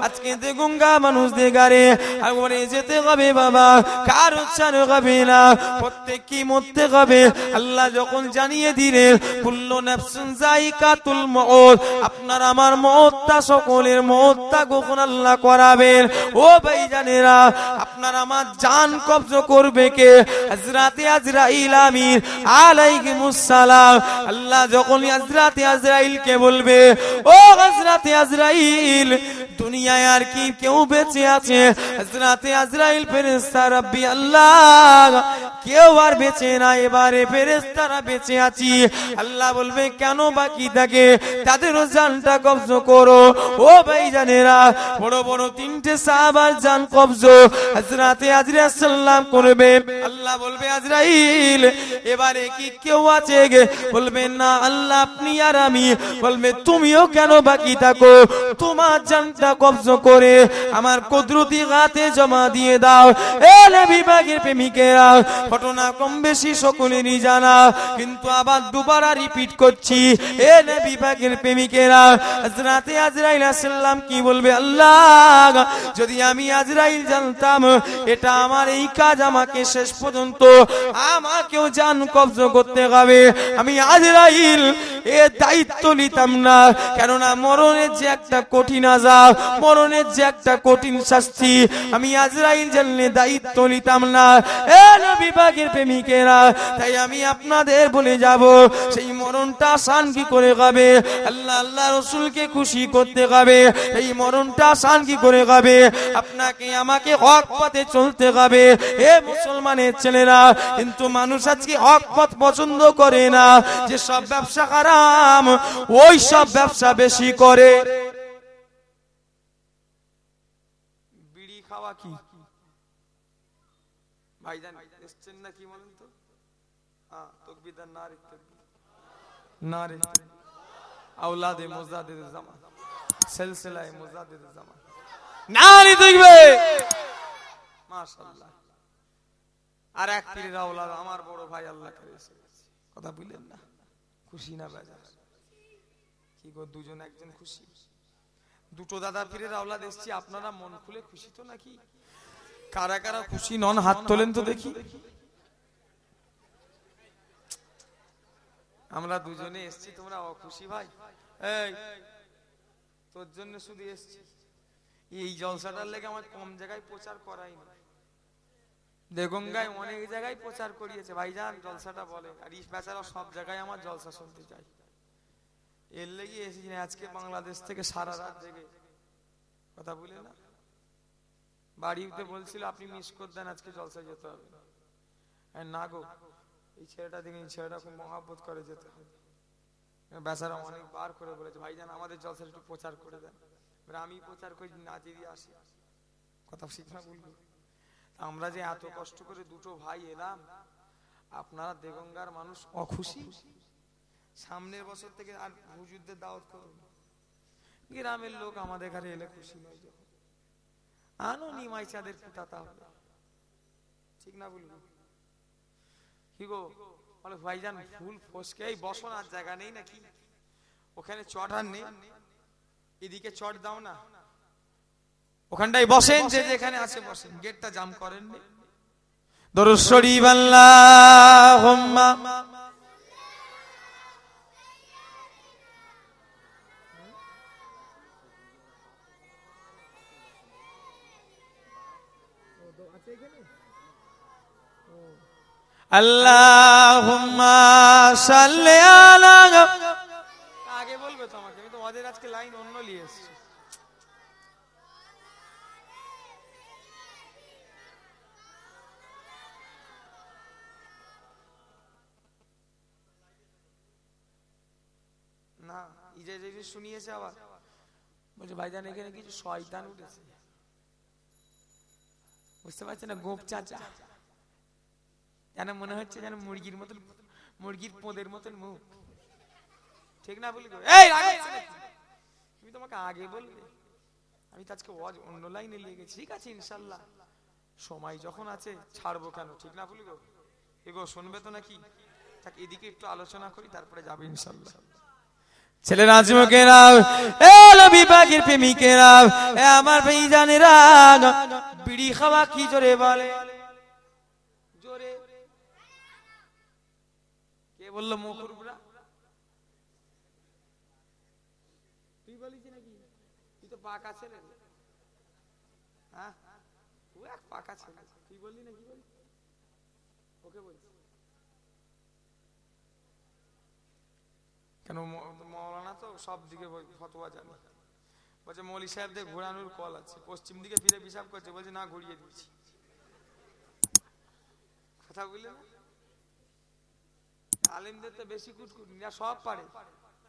আজকে গঙ্গা মানুষদের গাড়ে আগরে যেতে হবে বাবা, কারো ছাড় হবে না, প্রত্যেককে মরতে হবে। আল্লাহ যখন জানিয়ে দিলেন কুল্লু নাফসিন যায়িকাতুল মউত, আপনার আমার মওতটা সকলের মওতটা কখন আল্লাহ করাবেন। ও ভাইজানেরা, আপনার আমার জান কবজ করবে কে? হযরতে আজরাইল আমিন আলাইহিমুস সালাম। আল্লাহ যখন হযরতে আজরাইলকে বলবে, ও হযরতে আজরাইল, দুনিয়ায় আর কি কেউ বেঁচে আছে? হযরতে আজরাইল ফেরেশতা, রব্বি আল্লাহ, কেউ আর বেঁচে না, এবারে ফেরেশতারা বেঁচে আছি। আল্লাহ বলবে, কেন বাকি থাকে? তাদেরও জানটা কবজ করো। ও ভাইজানেরা, বড় বড় তিনটে সাহাবার জান কবজ হযরতে আজরাইল সাল্লাম করবে। আল্লাহ বলবে, আজরাইল, এবারে কি কেউ আছে? বলবে, না আল্লাহ, আপনি আর আমি। বলবে, তুমিও কেন বাকি থাকো? তোমার জানটা কবজ করে আমার কুদরতি হাতে জমা দিয়ে দাও। এ নবী পাকের প্রেমিকেরা, ঘটনা কম বেশি সকলেরই জানা, কিন্তু আবার দুবারা রিপিট করছি। এ নবী পাকের প্রেমিকেরা, হযরতে আজরাইল সাল্লাম কি বলবে? আল্লাহ, যদি আমি আজরাইল জানতাম এটা আমার এই কাজ, আমাকে শেষ পর্যন্ত আমাকেও জান কবজ করতে হবে। আমি আজরাইল এ দায়িত্ব নিতাম না। কেননা মরণের যে একটা কঠিন আযাব, মরণের যে একটা কঠিন শাস্তি, আমি আজরাইল জানলে দায়িত্ব নিতাম না। এ নবী পাকের প্রেমিকেরা, তাই আমি আপনাদের বলে যাব, সেই মরণটা আসান কি করে হবে? আল্লাহ রাসূলকে খুশি করতে হবে। এই মরণটা আসান কি করে হবে? আপনাকে আমাকে হক পথে চলতে হবে। এ মুসলমানের ছেলেরা, কিন্তু মানুষ আজকে হক পথ পছন্দ করে না। যে সব ব্যবসা হারাম, ওই সব ব্যবসা বেশি করে। বিড়ি খাওয়া কি ভাইজান এসছেন না কি বলেন তো? হ্যাঁ, তাকবীর নারে তাকবীর নারে আওলাদে মুজাদ্দিদ জামান, সিলসিলায়ে মুজাদ্দিদ জামান, নারে তাকবীর মাশাআল্লাহ। আর এক পীরের আওলাদ আমার বড় ভাই আল্লাহ করেছে, কথা বললেন না? খুশি না বাজার? কি গো, দুজন একজন খুশি? দুটো দাদা পীরের আওলাদ এসেছি, আপনারা মন খুলে খুশি তো নাকি? কারা কারা খুশি নন হাত তোলেন তো দেখি। আমরা দুজনে এসেছি, তোমরা অখুশি ভাই? এই তোর জন্য শুধু এসেছি, এই জলসাটার লেগে আমার কম জায়গায় প্রচার করাই না। দেগঙ্গায় অনেক জায়গায় প্রচার করিয়েছে ভাইজান, জলসাটা বলে, আর ইস বেচারা সব জায়গায় আমার জলসা শুনতে চাই। এর লেগে এসেছি আজকে বাংলাদেশ থেকে সারা রাত জেগে, কথা বলে না? বাড়িতে বলছিল আপনি মিস করে দেন, আজকে জলসা যেতে হবে না গো। এই ছেলেটা দেখে, এই ছেলেটা খুব মহব্বত করে, যেতে হবে। বেচারা অনেকবার করে বলেছে ভাইজান আমাদের জলসা একটু প্রচার করে দেন। আমি প্রচার করি, নাচে দিয়ে আসি, কথা শিখা বলবো। আমরা যে এত কষ্ট করে দুটো ভাই এলাম, আপনারা দেগঙ্গার মানুষ অখুশি? সামনের বছর থেকে আর হুজুরদের দাওয়াত করুন। গ্রামের লোক আমাদের ঘরে এলে খুশি নয়, যখন আনো নিমাই চাঁদের ফুটাতা হবে, ঠিক না বলবো? কি গো বলে ভাইজান, ফুল ফসকে এই বসন আর জায়গা নেই নাকি? ওখানে চট আর নেই, এদিকে চট দাও না, ওখানটাই বসেন, যে যেখানে আছে বসেন, গেটটা জাম করেন। দরুদ শরীফ আল্লাহুম্মা আল্লাহুম্মা সাল্লি আলা। আগে বলবে তো আমাকে, আমি তো ওদের আজকে লাইন অন্য নিয়ে এসেছি। না ইজে যে শুনিয়েছে, আবার বলছে ভাইজান এখানে কিছু শয়তান উঠেছে, বুঝতে পারছেন না? গোপ চাচা যেন মনে হচ্ছে যেন মুরগির মতন, মুরগির পোদের মতন মুখ, ঠিক না বলি? তুমি তোমাকে আগে বলবে, আমি তো আজকে অন্য লাইনে নিয়ে গেছি। ঠিক আছে ইনশাল্লাহ, সময় যখন আছে ছাড়বো কেন, ঠিক না বলি? এগো শুনবে তো নাকি? এদিকে একটু আলোচনা করি, তারপরে যাবে ইনশাল্লাহ। ছেলেরা যুবকেরা, এ নবী পাকের প্রেমিকেরা, এ আমার ভাইজানেরা, বিড়ি খাওয়া কি জোরে বলে? জোরে কে বললো? মুখুরবরা তুই বলিস নাকি? তুই তো পাকা ছেলে, হ্যাঁ ও এক পাকা ছেলে, তুই বললি নাকি? বলি ওকে বলছি কেন? মৌলানা তো সব দিকে ফতোয়া জানে। বলছে মৌলী সাহেবদের ঘোরানোর কল আছে, পশ্চিম দিকে ফিরে পিশাব করছে, বলছে না ঘুরিয়ে দিচ্ছি, কথা বললে না? আলেমদের তো বেশি কুটকুটি না, সব পারে।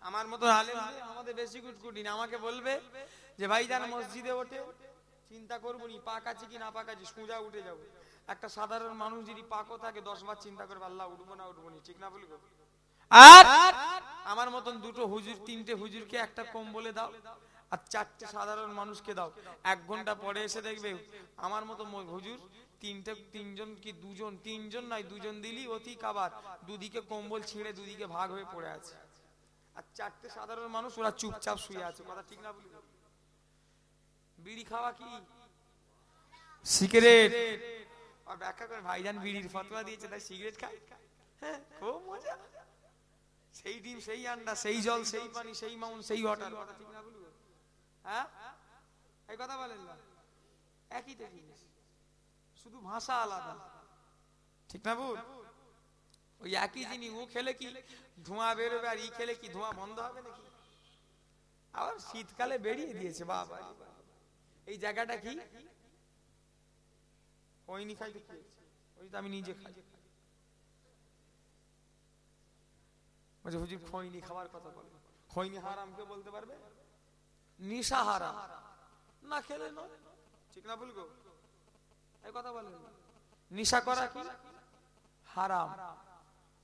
আমার মতো আলেমদের আমাদের বেশি কুটকুটি না। আমাকে বলবে যে ভাইজান মসজিদে ওঠে, চিন্তা করবো নি পাক আছে কি না পাক আছে, সোজা উঠে যাবো। একটা সাধারণ মানুষ যদি পাকও থাকে 10 বার চিন্তা করবে আল্লাহ উঠবো না উঠবো নি, ঠিক না বলবো? আর আমার মতন দুটো হুজুর, তিনটে হুজুরকে একটা কম্বলে দাও, আর 4টে সাধারণ মানুষকে দাও, 1 ঘন্টা পরে এসে দেখবে আমার মতো হুজুর তিনজন কি দুজন, তিনজন নয় দুজন দিলি অতি কাবার, দুদিকে কম্বল ছিঁড়ে দুদিকে ভাগ হয়ে পড়ে আছে, আর 4টে সাধারণ মানুষ ওরা চুপচাপ শুয়ে আছে, কথা ঠিক না বলি? বিড়ি খাওয়া কি সিগারেট? আর ব্যাখ্যা করে ভাইজান বিড়ির ফতোয়া দিয়েছে তাই সিগারেট খায়, হ্যাঁ খুব মজা। সেই ডিম, সেই আন্ডা, সেই জল, সেই পানি, সেই মাউন্ট, সেই ওয়াটার, ঠিক না বলবো? হ্যাঁ, এই কথা বলেন না, একই তো জিনিস, শুধু ভাষা আলাদা, ঠিক না বল? ওই একই জিনিস, ও খেলে কি ধোঁয়া বেরোবে, আর ই খেলে কি ধোঁয়া বন্ধ হবে নাকি? আবার শীতকালে বেরিয়ে দিয়েছে বাবা। এই জায়গাটা কি খৈনি খাই তো কি, ওই তো আমি নিজে খাই। হুজুর খৈনি খাওয়ার কথা বলে, খৈনি হারাম কে বলতে পারবে? নিশা হারাম, না খেলে নয়, ঠিক না বলবো? এই কথা বলেন, নিশা করা কি হারাম।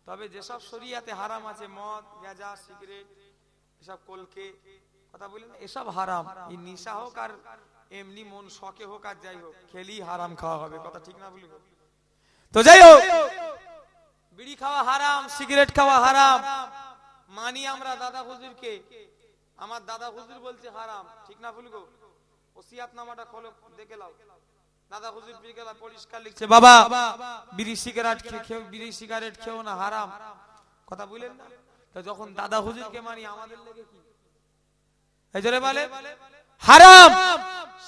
তবে যেসব শরিয়াতে হারাম আছে, মদ, গাঁজা, সিগারেট, এসব কলকে, কথা বলেন, এসব হারাম। এই নিশা হোক আর এমনি মন শখে হোক আর যাই হোক, খেলেই হারাম খাওয়া হবে, কথা ঠিক না বলবো? তো যাই হোক, বিড়ি খাওয়া হারাম, সিগারেট খাওয়া হারাম মানি আমরা দাদা হুজুরকে, আমার দাদা হুজুর বলছে হারাম, ঠিক না বলবো? ওসিয়াত নামাটা খোলো, দেখে লাও, দাদা হুজুর পরিষ্কার লিখছে, বাবা বিড়ি সিগারেট খেও না, হারাম, কথা বলেন না? তো যখন দাদা হুজুরকে মানি, আমাদের লেগে কি এই জোরে বলে হারাম।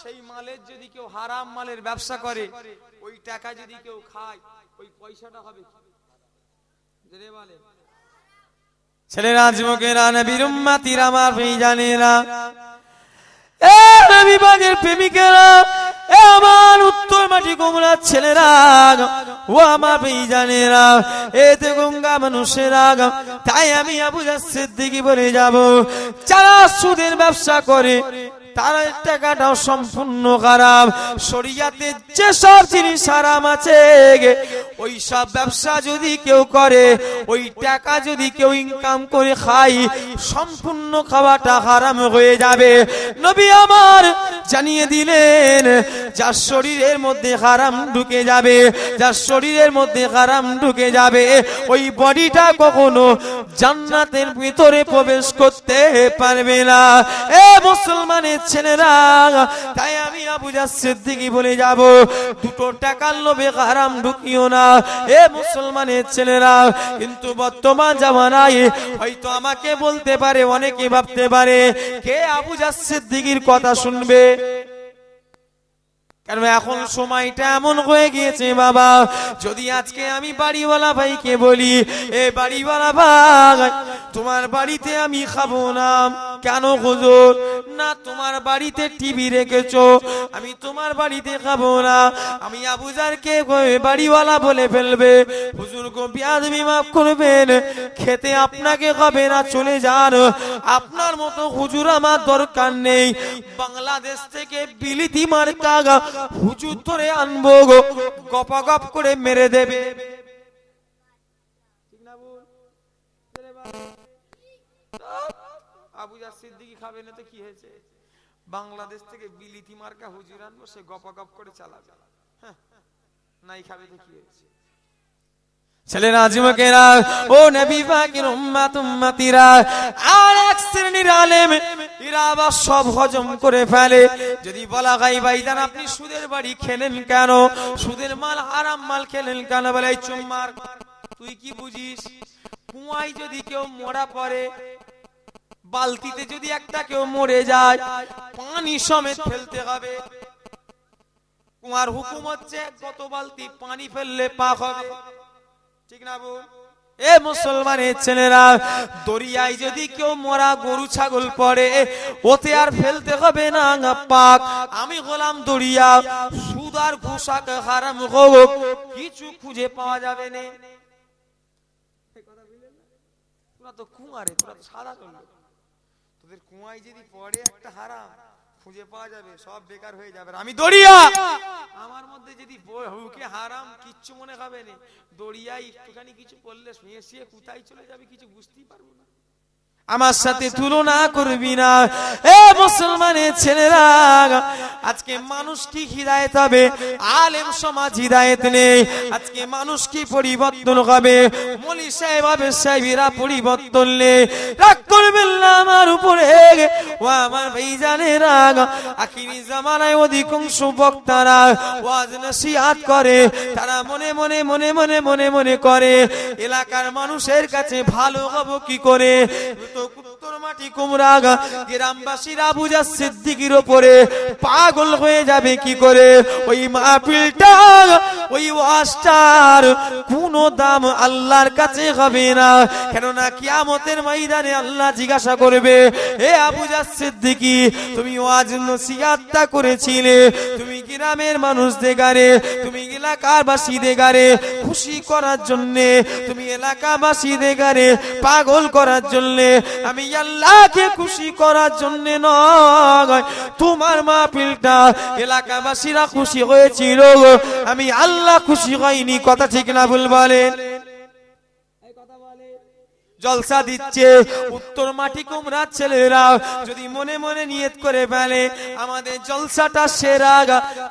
সেই মালের যদি কেউ হারাম মালের ব্যবসা করে, ওই টাকা যদি কেউ খায়, ওই পয়সাটা হবে কি? জোরে বলে ছেলেরা, যুবকেরা, নবীর উম্মতিরা, আমার ভাইজানেরা, এ নবী পাকের প্রেমিকেরা, এ আমার উত্তর মাটি কুমড়ার ছেলেরা, ও আমার ভাইজানেরা, এতে গঙ্গা মানুষেরা, তাই আমি আবু জাহল সিদ্দিকী বলে যাব, যারা সুদের ব্যবসা করে তার টাকাটাও সম্পূর্ণ খারাপ। শরিয়াতে যেসব জিনিস হারাম আছে, ওই সব ব্যবসা যদি কেউ করে, ওই টাকা যদি কেউ ইনকাম করে খায়, সম্পূর্ণ খাওয়াটা হারাম হয়ে যাবে। নবী আমার জানিয়ে দিলেন, যার শরীরের মধ্যে হারাম ঢুকে যাবে, যার শরীরের মধ্যে হারাম ঢুকে যাবে, ওই বডিটা কখনো জান্নাতের ভিতরে প্রবেশ করতে পারবে না। এ মুসলমানের ছেলেরা, তাই আমি আবু জাহল সিদ্দিকী বলে যাব, দুটো টাকার লোভে হারাম ঢুকিও না। এ মুসলমানের ছেলেরা, কিন্তু বর্তমান জামানায় হয়তো আমাকে বলতে পারে, অনেকে ভাবতে পারে, কে আবু জাহল সিদ্দিকীর কথা শুনবে? কারণ এখন সময়টা এমন হয়ে গিয়েছে বাবা, যদি আজকে আমি বাড়িওয়ালা ভাইকে বলি, এ বাড়িওয়ালা ভাই, তোমার বাড়িতে আমি খাবো না, কেন হুজুর? না, তোমার বাড়িতে টিভি রেখেছো, আমি তোমার বাড়িতে খাবো না। আমি আবু জাহলকে বাড়িওয়ালা বলে ফেলবে, হুজুর গো বিয়াদবি মাফ করবেন, খেতে আপনাকে হবে না, চলে যান, আপনার মতো হুজুর আমার দরকার নেই। বাংলাদেশ থেকে বিলিতি মার্কা হুজুর ধরে আনবো গো, গপাগপ করে মেরে দেবে। আবু জাহল সিদ্দিকী খাবে না তো কি হয়েছে? বাংলাদেশ থেকে বিলিতি মার্কা হুজুর আনবো, সে গপাগপ করে চালাবে, নাই খাবে তো কি হয়েছে? ছেলেরা, যুবকেরা, ও নবী পাকের উম্মত উম্মতিরা, আর এক শ্রেণীর আলেম, এরা আবার সব হজম করে ফেলে। যদি বলা হয় ভাইজান আপনি সুদের বাড়ি খেলেন কেন, সুদের মাল হারাম মাল খেলেন কেন, বলে চুম্মার তুই কি বুঝিস? কুয়ায় যদি কেউ মরা পড়ে, বালতিতে যদি একটা কেউ মরে যায়, পানি সমেত ফেলতে হবে। কুয়ার হুকুম হচ্ছে কত বালতি পানি ফেললে পাক হবে, ঠিক না বল? এ মুসলমানের ছেলেরা, দরিয়ায় যদি কেউ মরা গরু ছাগল পড়ে, ওতে আর ফেলতে হবে না, পাক। আমি গোলাম দরিয়া, সুদ আর ঘুষাকে হারাম হোক, কিছু খুঁজে পাওয়া যাবে না। তোরা তো কুয়ারে, তোরা তো সাধারণ লোক, তোদের কুয়ায় যদি পড়ে একটা হারাম, খুঁজে পাওয়া যাবে, সব বেকার হয়ে যাবে। আমি দরিয়া, আমার মধ্যে যদি হুকে হারাম কিচ্ছু মনে হবে না, দরিয়ায় একটুখানি কিছু করলে শুয়ে শুয়ে কোথায় চলে যাবে কিছু বুঝতেই পারবো না। আমার সাথে তুলনা করবি না। এ মুসলমানের ছেলেরা, আজকে মানুষ কি হিদায়েত হবে? আলেম সমাজ হিদায়েত নেই। আজকে মানুষ কি পরিবর্তন হবে? মলি সাহেব হবে, সাহেবেরা পরিবর্তন নেই। রাগ করবেন না আমার উপরে ও আমার ভাইজানেরা। আখিরি জামানায় অধিকাংশ বক্তারা ওয়াজ নসিহত করে, তারা মনে মনে মনে মনে মনে মনে করে এলাকার মানুষের কাছে ভালো হব কি করে। উত্তর মাটি কুমড়া গ্রামবাসীরা আবু জাফর সিদ্দিকীর উপরে পাগল হয়ে যাবে কি করে। ওই মাহফিলটা, ওই ওয়াজটার কোনো দাম আল্লাহর কাছে হবে না। কেননা কিয়ামতের ময়দানে আল্লাহ জিজ্ঞাসা করবে, হে আবু জাফর সিদ্দিকী, তুমি ওয়াজ নসিহতটা করেছিলে, তুমি গ্রামের মানুষদের গারে, তুমি এলাকাবাসীদের গারে খুশি করার জন্য, তুমি এলাকাবাসীদের গারে পাগল করার জন্য, আমি আল্লাহকে খুশি করার জন্য নয়। তোমার মাহফিলটা এলাকাবাসীরা খুশি হয়েছিল, আমি আল্লাহ খুশি হইনি। কথা ঠিক না ভুল বলেন? জলসা দিচ্ছে উত্তর মাটি কুমড়ার ছেলেরা, যদি মনে মনে নিয়ত করে ফেলে আমাদের জলসাটা সেরা,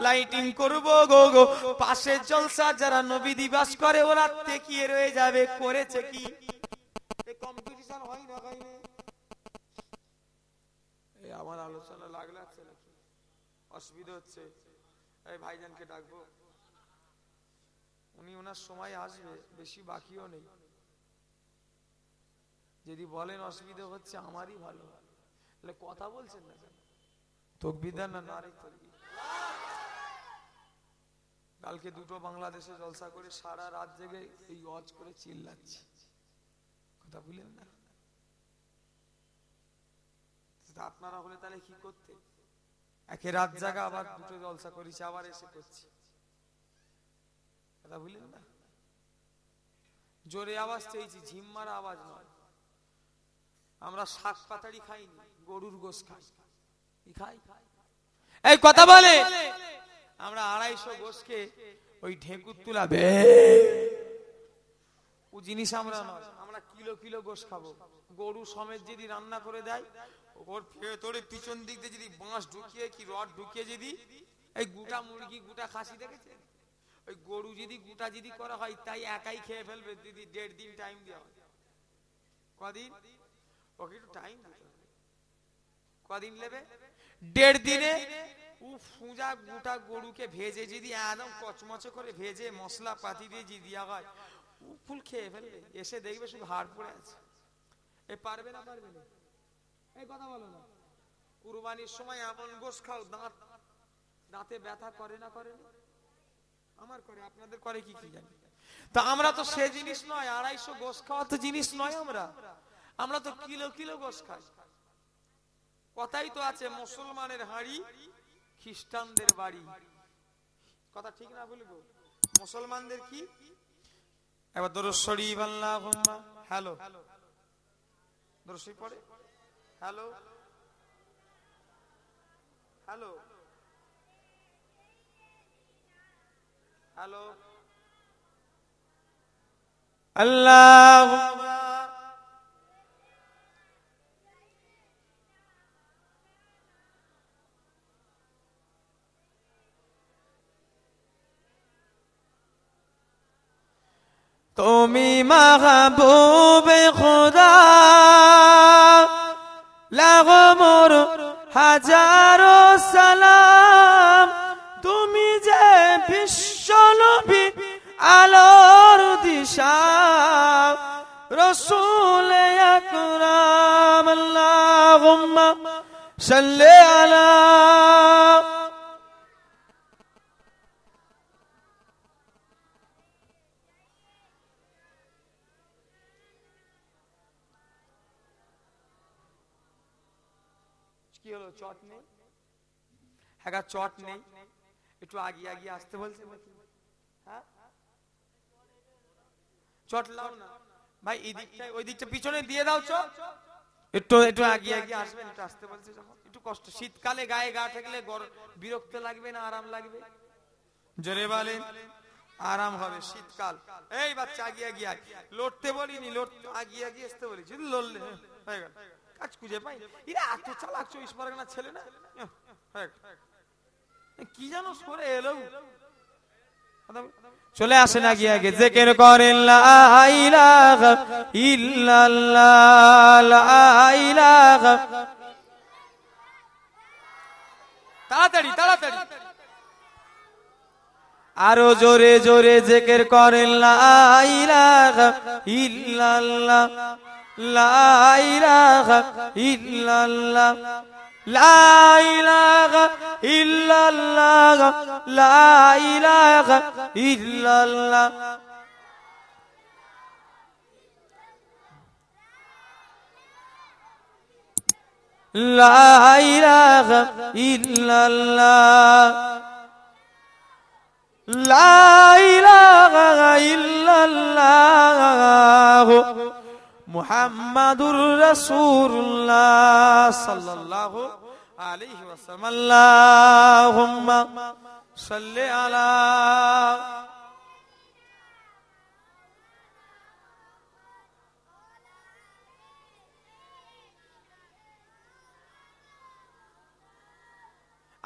লাইটিং করবো গো, পাশের জলসা যারা নবী দিবস করে ওরা তেকিয়ে রয়ে যাবে। করেছে কি? কম্পিটিশন হয় না? আমার আলোচনা লাগলে অসুবিধা হচ্ছে? এই ভাইজানকে ডাকবো, উনি ওনার সময় আসবে, বেশি বাকিও নেই। যদি বলেন অসুবিধা হচ্ছে আমারই ভালো, তাহলে কথা বলছেন না কেন? তাকবীর না নারে তাকবীর। কালকে দুটো বাংলাদেশে জলসা করে সারা রাত জেগে এই ওয়াজ করে চিল্লাচ্ছি, কথা বলেন না। আপনারা হলে তাহলে কি করতে? একে রাত জাগা, আবার দুটো জলসা করেছি, আবার এসে করছি, কথা বলেন না। জোরে আওয়াজ চেয়েছি, ঝিম্মার আওয়াজ নয়। আমরা শাক পাতাড়ি খাইনি, গরুর গোশ খাই। খাই এই কথা বলে আমরা 250 গোশকে ওই ঢেকুর তুলাবে ও জিনিস আমরা নয়। আমরা কিলো কিলো গোশ খাবো। গরু সমেত যদি রান্না করে দেয়, ওর ভেতরে পিছন দিক দিয়ে যদি বাঁশ ঢুকিয়ে কি রড ঢুকিয়ে যদি এই গোটা মুরগি গোটা খাসি দেখেছে, ওই গরু যদি গোটা যদি করা হয় তাই একাই খেয়ে ফেলবে দিদি। 1.5 দিন টাইম দেওয়া হয়। কদিন? ওকে একটু টাইম দিতে হবে। কদিন নেবে? 1.5 দিনে ও ফুঁজা গোটা গরুকে ভেজে যদি একদম কচমচে করে ভেজে মশলা পাতি দিয়ে যদি দেওয়া হয়, ও ফুল খেয়ে ফেলবে। এসে দেখবে শুধু হাড় পড়ে আছে। এ পারবে না? পারবে না? এই কথা বলো না। কুরবানির সময় এমন গোশ খাও দাঁতে ব্যথা করে না? করে না? আমার করে, আপনাদের করে কি কি জানি। তা আমরা তো সে জিনিস নয়। 250 গোশ খাওয়া তো জিনিস নয়। আমরা তো কিলো কিলো গোশ খাই। কথাই তো আছে, মুসলমানের হাঁড়ি খ্রিস্টানদের বাড়ি। কথা ঠিক না বলবো? মুসলমানদের কি? এবার দরুদ শরীফ আল্লাহুম্মা হ্যালো দরুদ শরীফ পড়ে। হ্যালো হ্যালো হ্যালো আল্লাহুম্মা তুমি মাহবুবে খোদা, লাগো মোর হাজারো সালাম। তুমি যে বিশ্ব নবী, আলোর দিশা, রসুল আকরাম। আল্লাহুম্মা সাল্লি আলা। কি হলো? চট নেই? হ্যাঁ, চট নেই। একটু আগিয়ে আগিয়ে আসতে বলছে নাকি? হ্যাঁ, চট লাও না ভাই। এই দিকটা ওই দিকটা পিছনে দিয়ে দাও। চট একটু একটু আগিয়ে আগিয়ে আসবেন। একটু আসতে বলছে যখন একটু কষ্ট। শীতকালে গায়ে গা ঠেকলে বিরক্ত লাগবে না আরাম লাগবে? জোরে বলেন। আরাম হবে শীতকাল। এই বাচ্চা আগিয়ে আগিয়ে লড়তে বলিনি, আগিয়ে আগিয়ে আসতে বলেছি। লড়লে হয়ে গেল, কাজ খুঁজে পাই। এরা এত চালাক 24 পরগনার ছেলে না, কি জানো সরে এলো, চলে আসে না গিয়ে আগে জিকির করেন লা ইলাহা ইল্লাল্লাহ, লা ইলাহা, তাড়াতাড়ি তাড়াতাড়ি আরো জোরে জোরে জিকির করেন লা ইলাহা ইল্লাল্লাহ, লা ইলাহা ইল্লাল্লাহ, লা ইলাহা ইল্লাল্লাহ, লা ইলাহা ইল্লাল্লাহ। লা ইলাহা ইল্লাল্লাহ, লা ইলাহা ইল্লাল্লাহ, মুহাম্মাদুর রাসূলুল্লাহ সাল্লাল্লাহু আলাইহি ওয়াসাল্লাম। আল্লাহুম্মা সাল্লি আলা।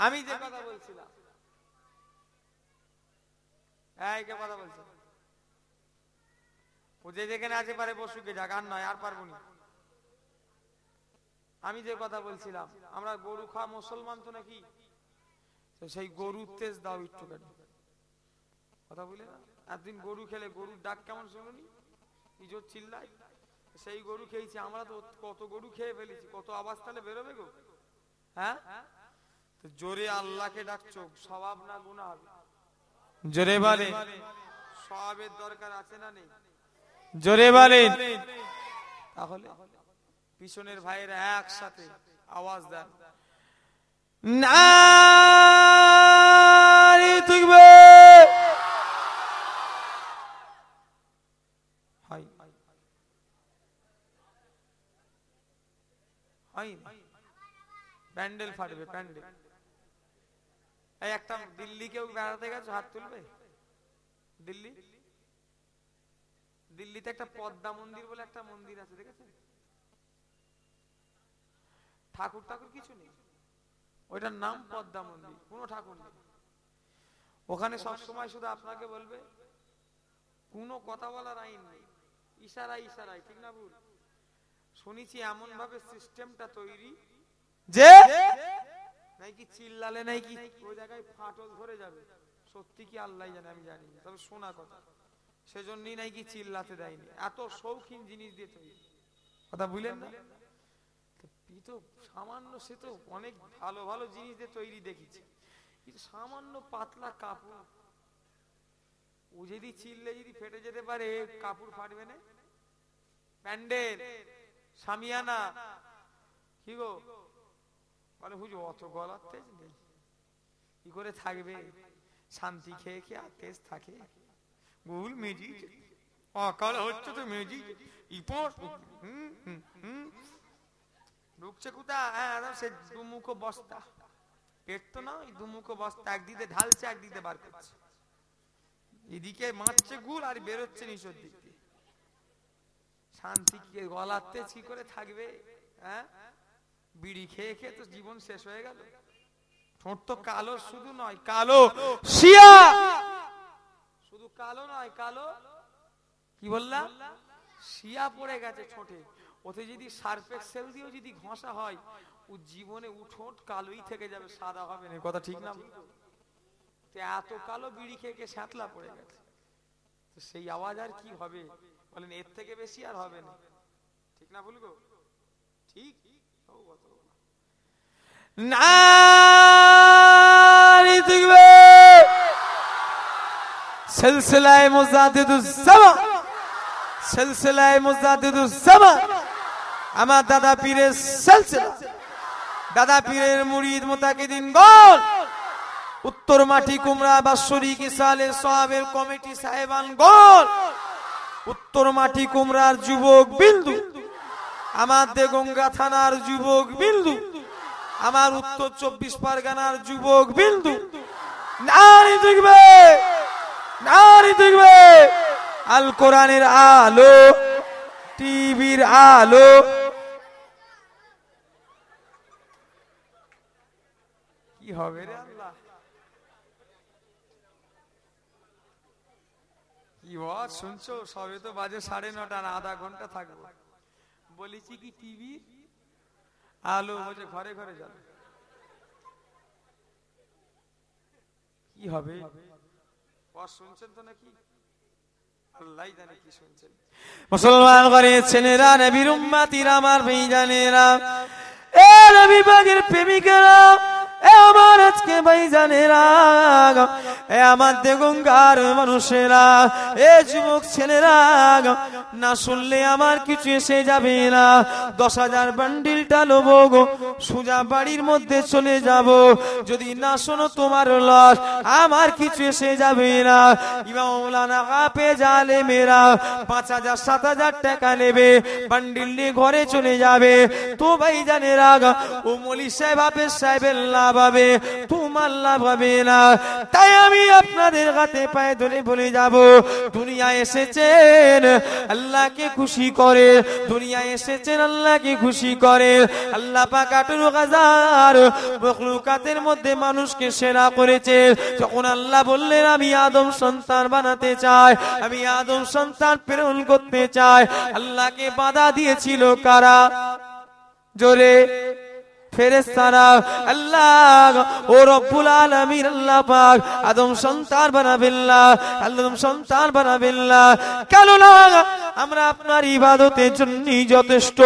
আমি যে কথা বলছিলাম, এই কে কথা বলছি, ও যে যেখানে আছে পারে বসুকে যাক, আর নয় আর পারবো না। আমি যে কথা বলছিলাম, আমরা গরু খাওয়া মুসলমান তো নাকি, তো সেই গরুর তেজ দাও একটু কথা বলে না। একদিন গরু খেলে গরুর ডাক কেমন শুনুনি, ইজোর চিল্লায়, সেই গরু খেয়েছি আমরা, তো কত গরু খেয়ে ফেলেছি, কত আওয়াজ তাহলে বেরোবে গো। হ্যাঁ, তো জোরে আল্লাহকে ডাকছো, সওয়াব না গুনাহ হবে? জোরে বলে, সওয়াবের দরকার আছে না নেই? জোরে বলেন। তাহলে পিছনের ভাইয়েরা একসাথে আওয়াজ দেন, নারী তাকবীর। হাই হাই, প্যান্ডেল ফাটবে প্যান্ডেল। এই একটা দিল্লি কেউ বেড়াতে গেছে, হাত তুলবে। দিল্লি, দিল্লিতে একটা পদ্মা মন্দির বলে একটা মন্দির আছে, দেখেছেন? ঠাকুর ঠাকুর কিছু নেই, ওইটার নাম পদ্মা মন্দির, কোনো ঠাকুর নেই ওখানে। সব সময় শুধু আপনাকে বলবে, কোনো কথা বলার আইন নেই, ইশারায় ইশারায়, ঠিক না ভুল? শুনেছি এমন ভাবে সিস্টেমটা তৈরি যে নাকি চিল্লালে নাকি ওই জায়গায় ফাটল ধরে যাবে। সত্যি কি আল্লাহ জানে, আমি জানি না, তবে শোনা কথা। সেজন্যই নাকি চিল্লাতে দেয়নি, এত শৌখিন জিনিস দিয়ে তৈরি, কথা বুঝলেন না? তো সামান্য, সে তো অনেক ভালো ভালো জিনিস দিয়ে তৈরি দেখেছি, কিন্তু সামান্য পাতলা কাপড়, ও যদি চিল্লে যদি ফেটে যেতে পারে, কাপড় ফাটবে না? প্যান্ডেল, সামিয়ানা, কি গো বলে হুজুর, অত গলার তেজ নেই, কি করে থাকবে? শান্তি খেয়ে খেয়ে আর তেজ থাকে? গুল মেজি অকাল হচ্ছে তো, মেজি ইপোস ঢুকছে কোথা? হ্যাঁ, সে দুমুখো বস্তা, পেট তো না, ওই দুমুখো বস্তা, একদিকে ঢালছে একদিকে বার করছে, এদিকে মারছে গুল আর বেরোচ্ছে নিচের দিক দিয়ে। শান্তি কি, গলার তেজ কি করে থাকবে? হ্যাঁ, বিড়ি খেয়ে খেয়ে তো জীবন শেষ হয়ে গেল। ঠোঁট তো কালো শুধু নয়, কালো শিয়া, শুধু কালো নয়, কালো কি বললাম, শিয়া পড়ে গেছে ঠোঁটে। ওতে যদি সার্ফ এক্সেল দিয়েও যদি ঘষা হয়, ও জীবনে ঠোঁট কালোই থেকে যাবে, সাদা হবে না, কথা ঠিক না? এত কালো বিড়ি খেয়ে খেয়ে স্যাঁতলা পড়ে গেছে, তো সেই আওয়াজ আর কি হবে বলেন? এর থেকে বেশি আর হবে না, ঠিক না বলবো? ঠিক নারী তাকবীর। সিলসিলায়ে মুজাদ্দিদুস জামান, সিলসিলায়ে মুজাদ্দিদুস জামান, আমার দাদা পীরের সিলসিলা, দাদা পীরের মুরিদ মুতাকিদিন গণ, উত্তর মাটি কুমড়া বাৎসরিক ইসালে সাহাবের কমিটি সাহেবান গণ, উত্তর মাটি কুমড়ার যুবক বিন্দু, আমার দেগঙ্গা থানার যুবক বিন্দু, আমার উত্তর 24 পরগনার যুবক বিন্দু, নারী তাকবীর, নারী তাকবীর। আল কোরআনের আলো, টিভির আলো, হবে রে আল্লাহ, কি ওয়াজ শুনছো? সবে তো বাজে 9:30, আর আধা ঘন্টা থাকবো। বলেছি কি টিভি আলো বলছে ঘরে ঘরে যাবে, কি হবে? ওয়াজ শুনছেন তো নাকি? আল্লাহ জানে কি শুনছেন। মুসলমান ঘরের ছেলেরা, নবীর উম্মতিরা, আমার ভাইজানেরা, এ নবী পাকের প্রেমিকেরা, এ আমার আজকে ভাইজানেরা, এ আমার দেগঙ্গার মানুষেরা, এ যুবক ছেলেরা, না শুনলে আমার কিছু এসে যাবে না। 10,000 বান্ডিলটা লোবো গো, সোজা বাড়ির মধ্যে চলে যাব। যদি না শোনো তোমার লস, আমার কিছু এসে যাবে না। ইমাম মাওলানা হাফেজ আলেমেরা 5,000 7,000 টাকা নেবে, বান্ডিল নিয়ে ঘরে চলে যাবে। তো ভাইজানেরা, ও মলি সাহেব হাফেজ সাহেবের লাভ হবে, তোমার লাভ হবে না। তাই আমি আপনাদের হাতে পায়ে ধরে বলে যাব, দুনিয়া এসেছেন আল্লাহকে খুশি করে, দুনিয়া এসেছেন আল্লাহকে খুশি করে। আল্লাহ পাক 18,000 মাখলুকাতের মধ্যে মানুষকে সেরা করেছে। যখন আল্লাহ বললেন আমি আদম সন্তান বানাতে চাই, আমি আদম সন্তান প্রেরণ করতে চাই, আল্লাহকে বাধা দিয়েছিল কারা? জোরে ফেরেশতারা। আল্লাহ ও রব্বুল আলামিন আল্লাহ পাক আদম সন্তান বানাবেন না, আদম সন্তান বানাবেন না। কেন না? আমরা আপনার ইবাদতের জন্যই যথেষ্ট।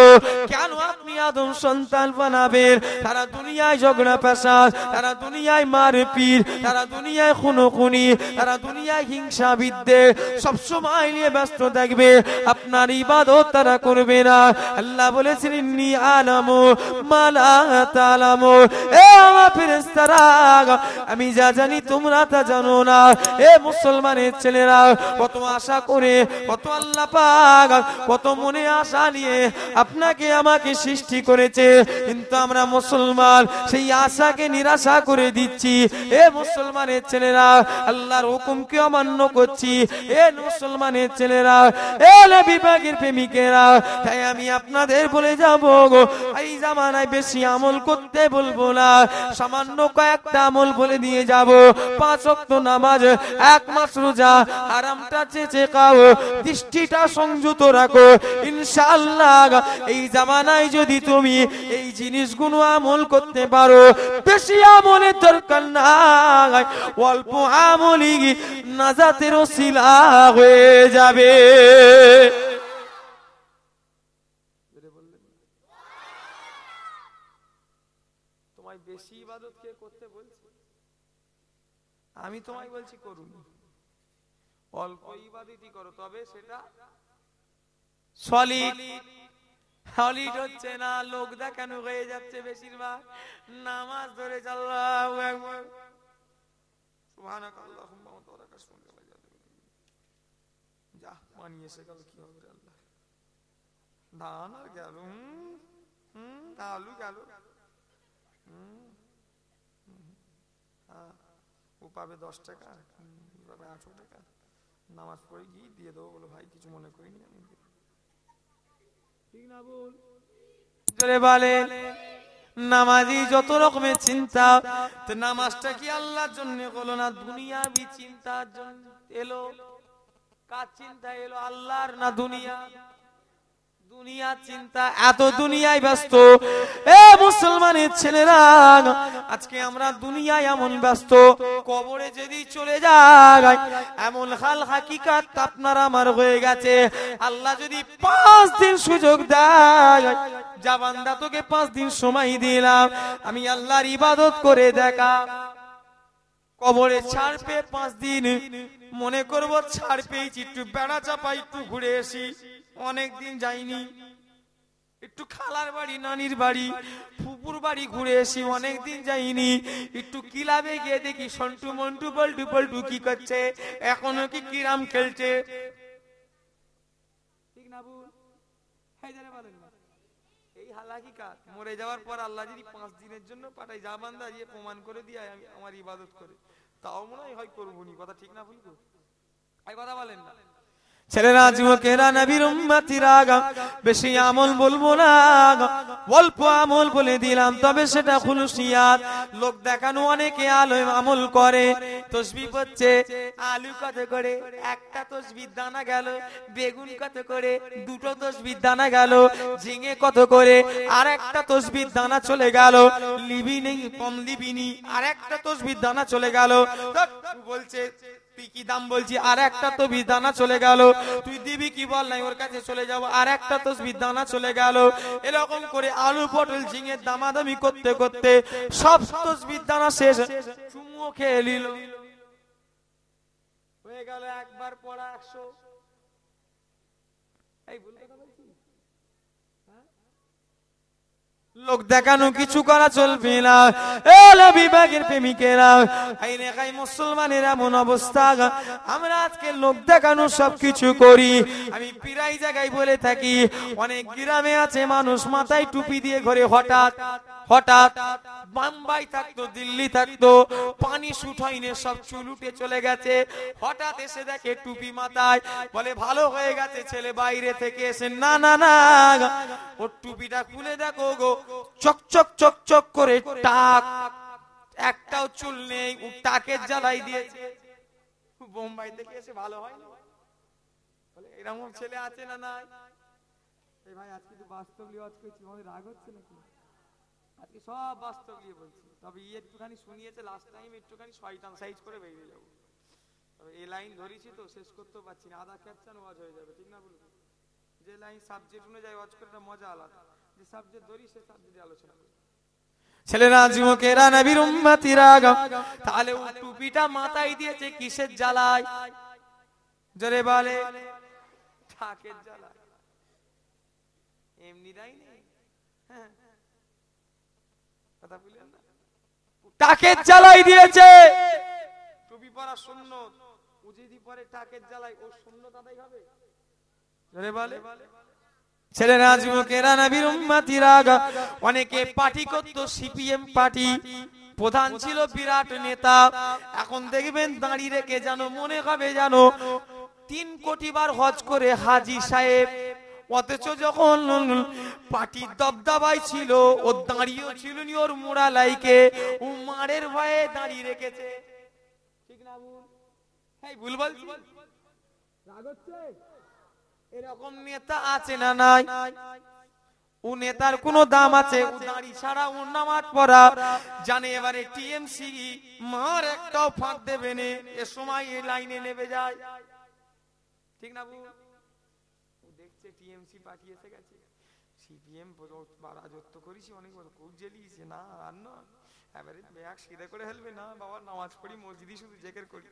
কেন আপনি আদম সন্তান বানাবেন? তারা দুনিয়ায় ঝগড়া পেশাদ, তারা দুনিয়ায় মারপিট, তারা দুনিয়ায় খুনোখুনি, তারা দুনিয়ায় হিংসা বিদ্বেষ সব সময় নিয়ে ব্যস্ত থাকবে, আপনার ইবাদত তারা করবে না। আল্লাহ বলেছেন ইন্নী আলামু মা লা তালামু, এ আমার ফেরেশতারা, আমি যা জানি তোমরা তা জানো না। এ মুসলমানের ছেলেরা, কত আশা করে, কত আল্লাহ পাক কত মনে আশা নিয়ে আপনাকে আমাকে সৃষ্টি করেছে, কিন্তু আমরা মুসলমান সেই আশাকে নিরাশা করে দিচ্ছি। এ মুসলমানের ছেলেরা, আল্লাহর হুকুমকে অমান্য করছি। এ মুসলমানের ছেলেরা, এ নবী পাকের প্রেমিকেরা, তাই আমি আপনাদের বলে যাব গো, এই জামানায় বেশি আমল করতে বলবো না, সামান্য কয়েকটা আমল বলে দিয়ে যাব। 5 ওয়াক্ত নামাজ, 1 মাস রোজা, হারামটা চেচে খাও, দৃষ্টিটা সংযত রাখো। ইনশাআল্লাহ এই জামানায় যদি তুমি এই জিনিসগুলো আমল করতে পারো, বেশি আমলের দরকার নাই, অল্প আমলই নাজাতের ওসিলা হয়ে যাবে। বেশি ইবাদত কে করতে বলছে? আমি তোমায় বলছি করুন, অল্প ইবাদতই করো, তবে সেটা সলিড। সলিড হচ্ছে না, লোক দেখানো হয়ে যাচ্ছে বেশিরভাগ। নামাজ ধরে আল্লাহু আকবার, সুবহানাকাল্লাহুম্মা ওয়া তাআলা, যা মানিয়ে এসে গেল, কি হবে আল্লাহ, ধান আর গেল, আলু গেল, ও পাবে 10 টাকা, পাবে 8 টাকা, নামাজ পড়ে গিয়ে দিয়ে দেবো, বলো ভাই কিছু মনে করিনি আমি, ঠিক না বল? জোরে বলে। নামাজি যত রকমের চিন্তা, তো নামাজটা কি আল্লাহর জন্য হলো না দুনিয়াবি চিন্তার জন্য এলো? কার চিন্তা এলো, আল্লাহর না দুনিয়া? দুনিয়া চিন্তা, এত দুনিয়ায় ব্যস্ত। এ মুসলমানের ছেলেরা, আজকে আমরা দুনিয়ায় এমন ব্যস্ত, কবরে যদি চলে যায় এমন হাল হাকিকাত আপনার আমার হয়ে গেছে। আল্লাহ যদি 5 দিন সুযোগ দেয়, যা বান্দা তোকে 5 দিন সময় দিলাম, আমি আল্লাহর ইবাদত করে দেখা, কবরে ছাড় পেয়ে 5 দিন মনে করবো ছাড় পেয়েছি, একটু বেড়া চাপা একটু ঘুরে আসি, অনেকদিন যাইনি, একটু খালার বাড়ি, নানির বাড়ি, ফুপুর বাড়ি ঘুরে আসি, অনেকদিন যাইনি, একটু ক্লাবে গিয়ে দেখি সন্টু মন্টু বল্টু পল্টু কি করছে, এখনো কি কিরাম খেলছে, ঠিক না বল? এই হালাকিকাত মরে যাওয়ার পর আল্লাহ যদি 5 দিনের জন্য পাঠাই, যা বান্দা দিয়ে প্রমাণ করে দিয়ে আমি আমার ইবাদত করে, তাও মনে হয় করবো নি, কথা ঠিক না ভুল? এই কথা বলেন না? ছেলেরা যুবকেরা নবীর উম্মতিরা বেশি আমল বলবো না, অল্প আমল বলে দিলাম, তবে সেটা খুলুসিয়াত। লোক দেখানো অনেকে আলো আমল করে, তসবিহ পড়ছে, আলু কত করে, একটা তসবির দানা গেল, বেগুন কত করে, দুটো তসবির দানা গেল, ঝিঙে কত করে, আর একটা তসবির দানা চলে গেল, লিবি নেই কম লিবিনি, আর একটা তসবির দানা চলে গেল। বলছে তুই কি দাম বলছি, আর একটা তো বিদানা চলে গেল, তুই দিবি কি বল, নাই ওর কাছে চলে যাবো, আর একটা তো বিদানা চলে গেল। এরকম করে আলু পটল ঝিঙে দামাদামি করতে করতে সব তসবির দানা শেষ, চুমুও খেয়ে নিল, হয়ে গেল একবার পড়া 100। এই ভুল কথা বলছি? লোক দেখানো কিছু করা চলবে না। বিভাগের প্রেমিকেরা, মুসলমানের এমন অবস্থা, আমরা আজকে লোক দেখানো সবকিছু করি। আমি প্রায় জায়গায় বলে থাকি, অনেক গ্রামে আছে মানুষ মাথায় টুপি দিয়ে ঘরে, হঠাৎ হঠাৎ বোম্বাই থাকতো, দিল্লি থাকতো, পানি শুট হয়নি, সব চুল উঠে চলে গেছে, হঠাৎ এসে দেখে টুপি মাথায়, বলে ভালো হয়ে গেছে ছেলে বাইরে থেকে এসে। না না না, ওর টুপিটা খুলে দেখো গো, চকচক চকচক করে টাক, একটাও চুল নেই, ও টাকের জ্বালাই দিয়েছে। বোম্বাই থেকে এসে ভালো হয় না, বলে এরকম ছেলে আছে না নাই? এই ভাই আজকে তো বাস্তব লিয়ে আজকে তোমাদের রাগ হচ্ছে নাকি? আজকে সব বাস্তব লিয়ে বলছি, তবে একটুখানি শুনিয়েছে লাস্ট টাইম, একটুখানি শয়তান সাইজ করে বেরিয়ে যাবো। তবে এই লাইন ধরেছি তো শেষ করতে পারছি না, আধা ক্যাপচান ওয়াজ হয়ে যাবে, ঠিক না বলুন? যে লাইন সাবজেক্ট অনুযায়ী ওয়াজ করে মজা আলাদা, যে সাবজেক্ট ধরি সে সাবজেক্টে আলোচনা করি। ছেলেরা যুবকেরা নবীর উম্মতিরা, তাহলে ও টুপিটা মাথায় দিয়েছে কিসের জ্বালায়? জোরে বলে, টাকের জ্বালায়। এমনি দেয় নেই, হ্যাঁ কথা বললেন না, টাকের জ্বালাই দিয়েছে। টুপি পরা সুন্নত, ও যদি পরে টাকের জ্বালায়, ও সুন্নত আদায় হবে? জোরে বলে। ছেলেরা যুবকেরা নবীর উম্মতিরা, অনেকে পার্টি করত, সিপিএম পার্টি, প্রধান ছিল বিরাট নেতা, এখন দেখবেন দাঁড়িয়ে রেখে জানো মনে হবে জানো 3 কোটি বার হজ করে হাজী সাহেব, অথচ যখন পার্টির দবদবাই ছিল, ও দাঁড়িয়েও ছিল নি ওর মোড়া লাইকে, ও মারের ভয়ে দাঁড়িয়ে রেখেছে, ঠিক না ভুল? এই ভুল বলছি? রাগ হচ্ছে? এরকম নেতা আছে না নাই? ও নেতার কোন দাম আছে? ও দাঁড়ি ছাড়া ও নামাজ পড়া জানে, এবারে টিএমসি মার একটাও ফাঁক দেবে না, এ সময় এই লাইনে নেমে যায়, ঠিক না বউ? ও দেখছে টিএমসি পার্টি এসে গেছে, সিপিএম রাজত্ব করেছি অনেক বড়, খুব জেলিয়েছে, না আর না, এবারে ব্যাগ সিধে করে ফেলবে, না বাবা নামাজ পড়ি মসজিদে শুধু জেকের করি।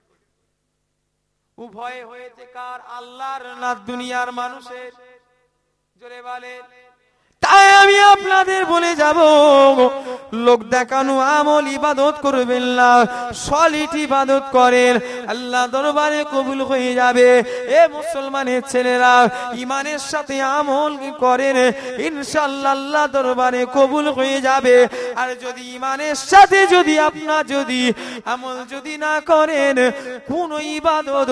ও ভয়ে হয়েছে কার? আল্লাহর না দুনিয়ার মানুষের? জোরে বলে। তাই আমি আপনাদের বলে যাব, লোক দেখানো আমল ইবাদত করবেন না, সলিড ইবাদত করেন, আল্লাহ দরবারে কবুল হয়ে যাবে। এ মুসলমানের ছেলেরা, ইমানের সাথে আমল করেন, ইনশাআল্লাহ আল্লাহ দরবারে কবুল হয়ে যাবে। আর যদি ইমানের সাথে যদি আপনার যদি আমল যদি না করেন, কোন ইবাদত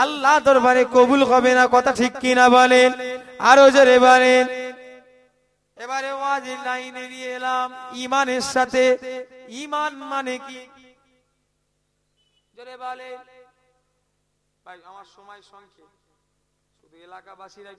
আল্লাহ দরবারে কবুল হবে না, কথা ঠিক কিনা বলেন? আরো জোরে বলেন। এবারে ওয়াজির লাইনে নিয়ে এলাম, ইমানের সাথে। ইমান মানে কি? জোরে বলে। ভাই আমার সময় সংক্ষেপ, শুধু এলাকাবাসীরা